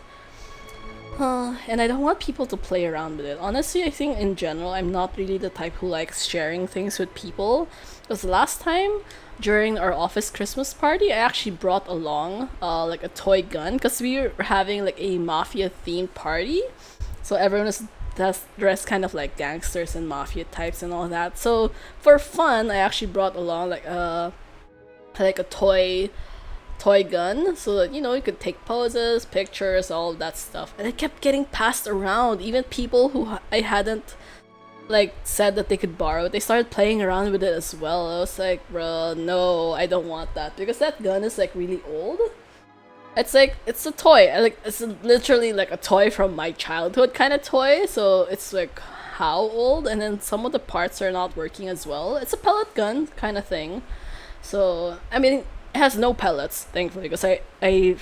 And I don't want people to play around with it. Honestly, I think in general, I'm not really the type who likes sharing things with people. Because last time, during our office Christmas party, I actually brought along like a toy gun, because we were having like a mafia themed party. So everyone was dressed kind of like gangsters and mafia types and all that. So for fun, I actually brought along like a toy gun, so that, you know, you could take poses, pictures, all of that stuff. And it kept getting passed around. Even people who I hadn't like said that they could borrow it, they started playing around with it as well. I was like, bro, no, I don't want that, because that gun is like really old. It's like, it's a toy, it's literally like a toy from my childhood kind of toy, so it's like, how old? And then some of the parts are not working as well. It's a pellet gun kind of thing, so I mean, it has no pellets, thankfully, because I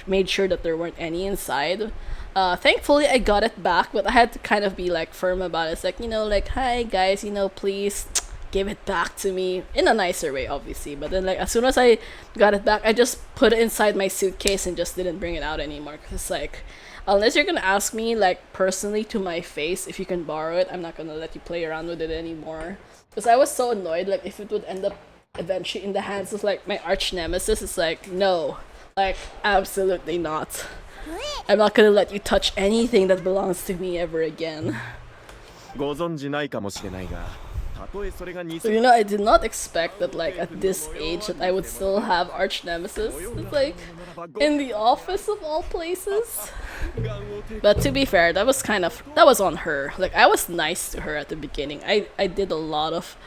made sure that there weren't any inside. Thankfully, I got it back, but I had to kind of be like firm about it. It's like, you know, like, hi guys, you know, please give it back to me in a nicer way, obviously. But then, like, as soon as I got it back, I just put it inside my suitcase and just didn't bring it out anymore. Because it's like, unless you're gonna ask me, like, personally to my face if you can borrow it, I'm not gonna let you play around with it anymore. Because I was so annoyed, like, if it would end up eventually in the hands of like my arch nemesis, it's like, no, like, absolutely not. I'm not gonna let you touch anything that belongs to me ever again. ご存知ないかもしれないが、たとえそれが So, you know, I did not expect that, like, at this age that I would still have arch nemesis. It's like, in the office of all places. But to be fair, that was on her. Like, I was nice to her at the beginning. I did a lot of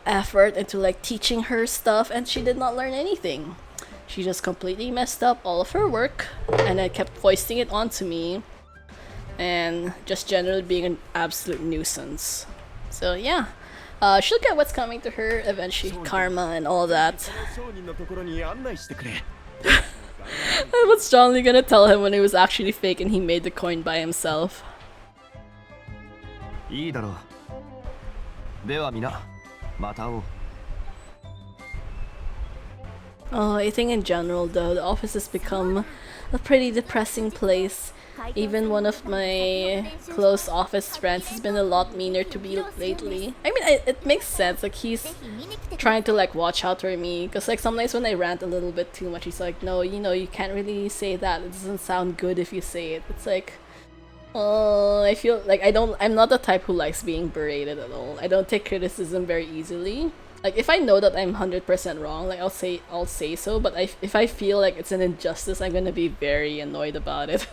effort into like teaching her stuff, and she did not learn anything. She just completely messed up all of her work, and I kept foisting it onto me, and just generally being an absolute nuisance. So yeah, she'll get what's coming to her eventually, karma and all that. What's John Lee gonna tell him when it was actually fake and he made the coin by himself? いいだろう。では皆、また会おう。 Oh, I think in general though, the office has become a pretty depressing place. Even one of my close office friends has been a lot meaner to me lately. I mean, it makes sense, like, he's trying to like watch out for me, because like sometimes when I rant a little bit too much, he's like, no, you know, you can't really say that, it doesn't sound good if you say it. It's like, oh, I feel like I'm not the type who likes being berated at all. I don't take criticism very easily. Like, if I know that I'm 100% wrong, like, I'll say so, but if I feel like it's an injustice, I'm gonna be very annoyed about it.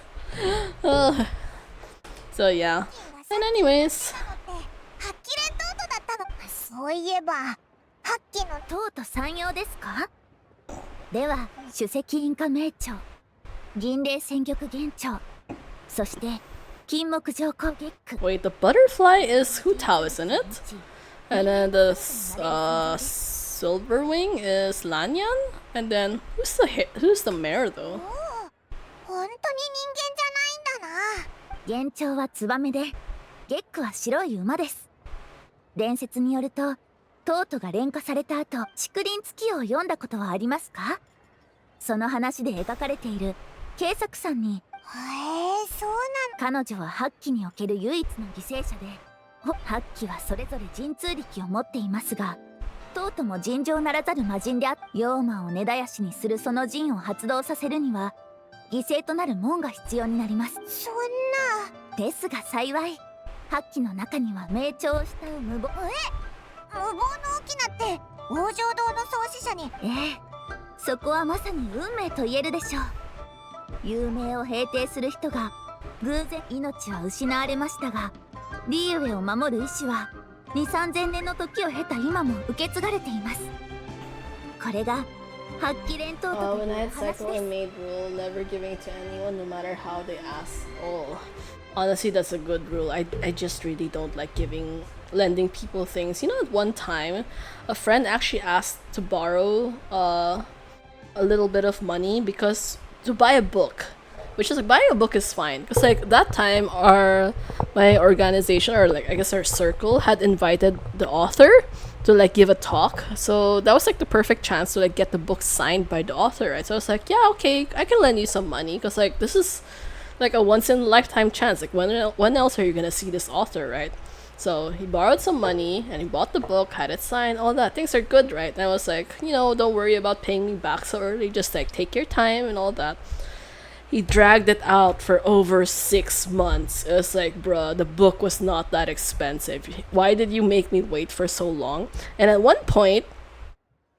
So yeah. And anyways. そういえば、ハッキのとうと山陽ですか？では、首席インカ名長、銀霊戦玉元長、そして金木上皇月句。 Wait, the butterfly is Hu Tao, isn't it? And then the silver wing is Lanyan? And then who's the mayor though? 本当に人間じゃないんだな。元長はツバメで、月句は白い馬です。伝説によると、トートが錬化された後、竹林月夜を読んだことはありますか？その話で描かれている慶作さんに、そうなの。彼女は八鬼における唯一の犠牲者で、八鬼はそれぞれ神通力を持っていますが、トートも尋常ならざる魔人であって、妖魔を根絶やしにするその陣を発動させるには、犠牲となる門が必要になります。そんな。ですが幸い、八鬼の中には名調を慕う無謀。無謀の大きなって王城堂の創始者に。そこはまさに運命と言えるでしょう。有名を平定する人が偶然命は失われましたが、リーウェを守る意志は2、3000年の時を経た今も受け継がれています。これが When I had cycle and made rule, never giving to anyone no matter how they ask. Oh, honestly, that's a good rule. I just really don't like lending people things. You know, at one time, a friend actually asked to borrow a little bit of money because to buy a book, which is like buying a book is fine because like that time my organization, or like I guess our circle, had invited the author to like give a talk, so that was like the perfect chance to like get the book signed by the author, right? So I was like, yeah, okay, I can lend you some money because like this is like a once in a lifetime chance. Like when else are you gonna see this author, right? So he borrowed some money and he bought the book, had it signed, all that. Things are good, right? And I was like, you know, don't worry about paying me back so early. Just like take your time and all that. He dragged it out for over 6 months. It was like, bruh, the book was not that expensive. Why did you make me wait for so long? And at one point,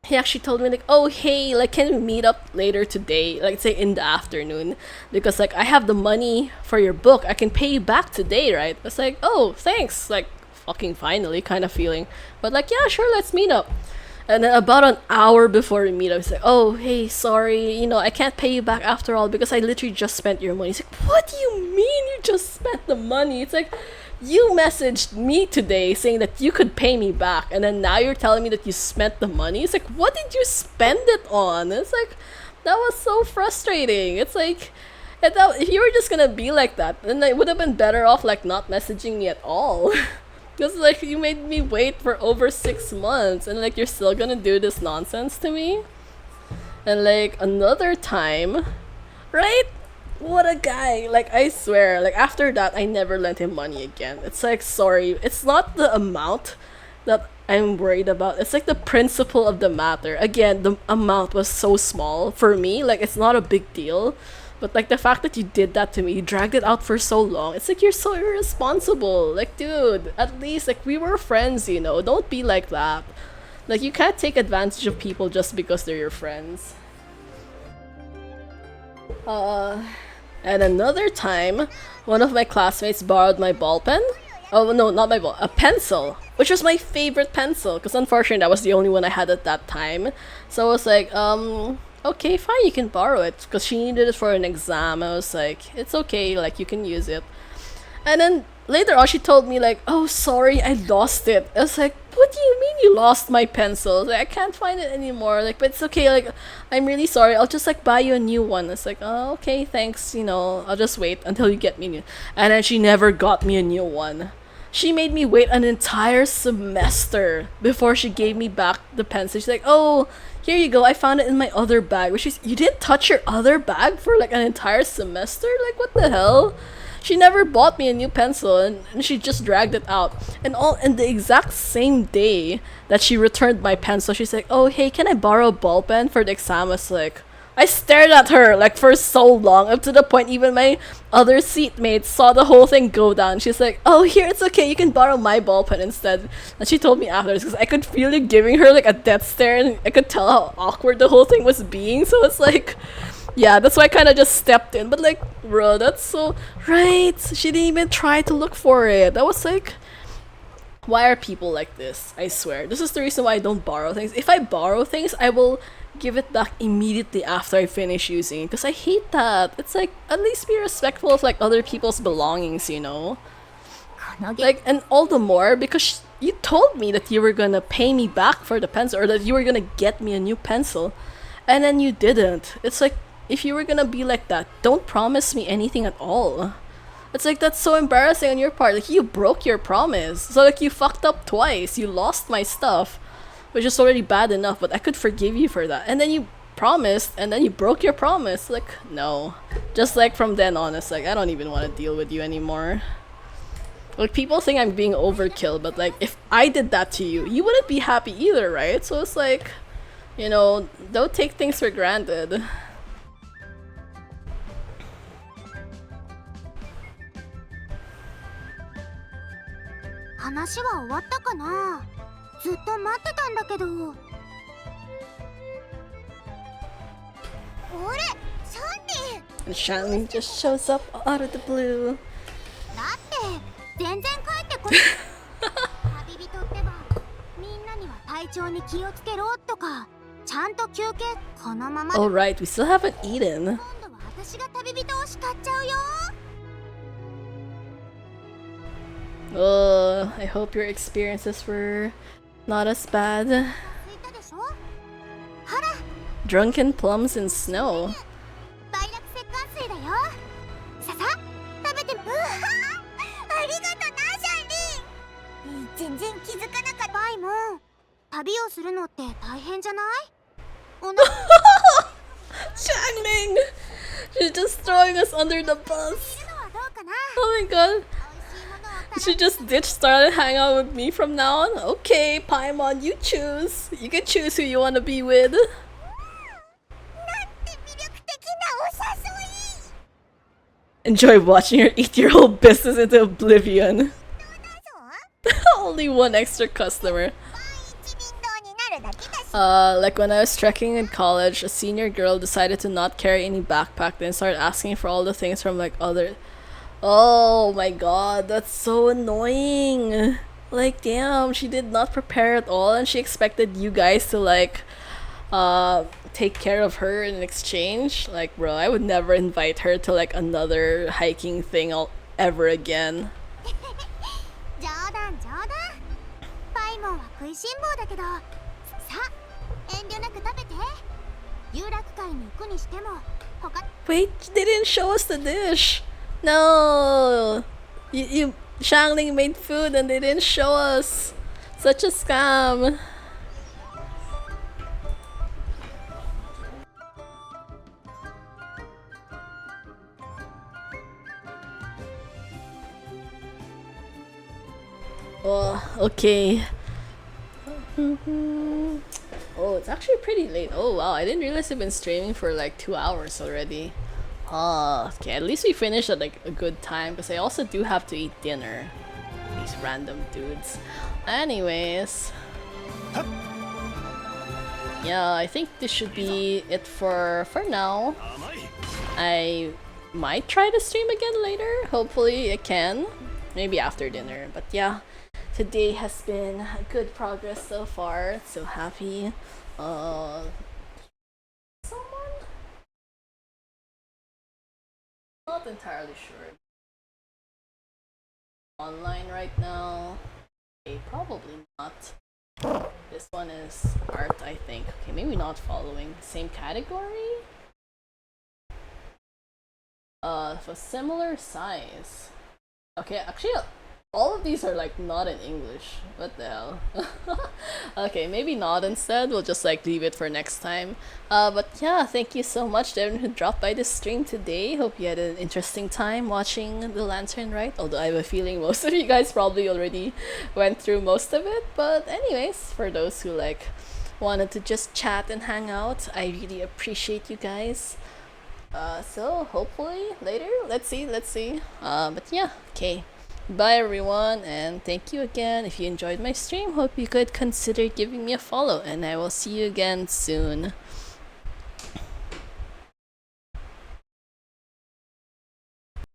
he actually told me like, oh hey, like can we meet up later today, like say in the afternoon, because like I have the money for your book, I can pay you back today, right? It's like, oh thanks, like fucking finally kind of feeling, but like yeah sure, let's meet up. And then about an hour before we meet up, he's like, oh hey, sorry, you know, I can't pay you back after all because I literally just spent your money. He's like, what do you mean you just spent the money? It's like, you messaged me today saying that you could pay me back, and then now you're telling me that you spent the money. It's like, what did you spend it on? It's like, that was so frustrating. It's like, if you were just gonna be like that, then I would have been better off like not messaging me at all. Because like you made me wait for over 6 months, and like you're still gonna do this nonsense to me. And like another time, right? What a guy. Like I swear, like after that I never lent him money again. It's like, sorry, it's not the amount that I'm worried about. It's like the principle of the matter. Again, the amount was so small for me, like it's not a big deal. But like the fact that you did that to me, you dragged it out for so long, it's like you're so irresponsible. Like dude, at least like we were friends, you know, don't be like that. Like you can't take advantage of people just because they're your friends. And another time, one of my classmates borrowed my ball pen. Oh no, not my ball, a pencil, which was my favorite pencil, because unfortunately that was the only one I had at that time. So I was like, okay, fine, you can borrow it, because she needed it for an exam. I was like, it's okay, like you can use it. And then later on she told me like, oh sorry, I lost it. I was like, what do you mean you lost my pencil? Like I can't find it anymore. Like, but it's okay, like I'm really sorry, I'll just like buy you a new one. It's like, oh okay, thanks, you know, I'll just wait until you get me new. And then she never got me a new one. She made me wait an entire semester before she gave me back the pencil. She's like, oh, here you go, I found it in my other bag. Which is, you didn't touch your other bag for like an entire semester? Like what the hell? She never bought me a new pencil, and she just dragged it out. And all in the exact same day that she returned my pencil, she's like, oh hey, can I borrow a ball pen for the exam? I was like, I stared at her like for so long, up to the point even my other seatmates saw the whole thing go down. She's like, oh here, it's okay, you can borrow my ball pen instead. And she told me afterwards, because I could feel you giving her like a death stare, and I could tell how awkward the whole thing was being. So it's like, yeah, that's why I kind of just stepped in. But like, bro, that's so right. She didn't even try to look for it. I was like, why are people like this? I swear, this is the reason why I don't borrow things. If I borrow things, I will give it back immediately after I finish using it, because I hate that. It's like, at least be respectful of like other people's belongings, you know? Like, and all the more because you told me that you were gonna pay me back for the pencil, or that you were gonna get me a new pencil, and then you didn't. It's like, if you were gonna be like that, don't promise me anything at all. It's like, that's so embarrassing on your part. Like, you broke your promise. So like, you fucked up twice. You lost my stuff, which is already bad enough, but I could forgive you for that. And then you promised, and then you broke your promise. Like, no. Just like from then on, it's like, I don't even want to deal with you anymore. Like, people think I'm being overkill, but like, if I did that to you, you wouldn't be happy either, right? So it's like, you know, don't take things for granted. And Shanley just shows up out of the blue. 全然帰ってこない旅人ってばみんなには体調に気をつけろとかちゃんと休憩このまま Oh right, we still haven't eaten. 今度は私が旅人を叱っちゃうよ I hope your experiences were not as bad. 着いたでしょほら Drunken plums in snow. 梅落石棺水だよささ食べてうわありがとなシャンリン全然気づかなかったバイも旅をするのって大変じゃないおな Changling! She's just throwing us under the bus. のはどうかな Oh my god. 美味しいものを食 She just ditch started hang out with me from now on. Okay, Paimon, you choose. You can choose who you want to be with. べなんて魅力的なお誘い Enjoy watching her eat your whole business into oblivion. どうだぞ Only one extra customer. 一人道になるだけだし Like when I was trekking in college, a senior girl decided to not carry any backpack, then started asking for all the things from like other. Oh my god, that's so annoying. Like, damn, she did not prepare at all, and she expected you guys to like, take care of her in exchange. Like, bro, I would never invite her to like another hiking thing ever again. 冗談冗談パイモンは食いしん坊だけどさあ遠慮なく食べて遊楽会に行くにしても他 Wait, they didn't show us the dish. No, you Shangling made food and they didn't show us. Such a scam. Oh, okay. Oh, it's actually pretty late. Oh wow, I didn't realize I've been streaming for like 2 hours already. Okay, at least we finished at like a good time because I also do have to eat dinner. These random dudes. Anyways. Yeah, I think this should be it for now. I might try to stream again later. Hopefully I can. Maybe after dinner. But yeah, today has been good progress so far. So happy. Someone? Not entirely sure. Online right now? Okay, probably not. This one is art, I think. Okay, maybe not following. Same category? For similar size. Okay, actually, all of these are like not in English. What the hell? Okay, maybe not instead. We'll just like leave it for next time. But yeah, thank you so much to everyone who dropped by this stream today. Hope you had an interesting time watching The Lantern Rite. Although I have a feeling most of you guys probably already went through most of it. But anyways, for those who like wanted to just chat and hang out, I really appreciate you guys. So hopefully later, let's see. But yeah, okay. Bye everyone, and thank you again. If you enjoyed my stream, hope you could consider giving me a follow, and I will see you again soon.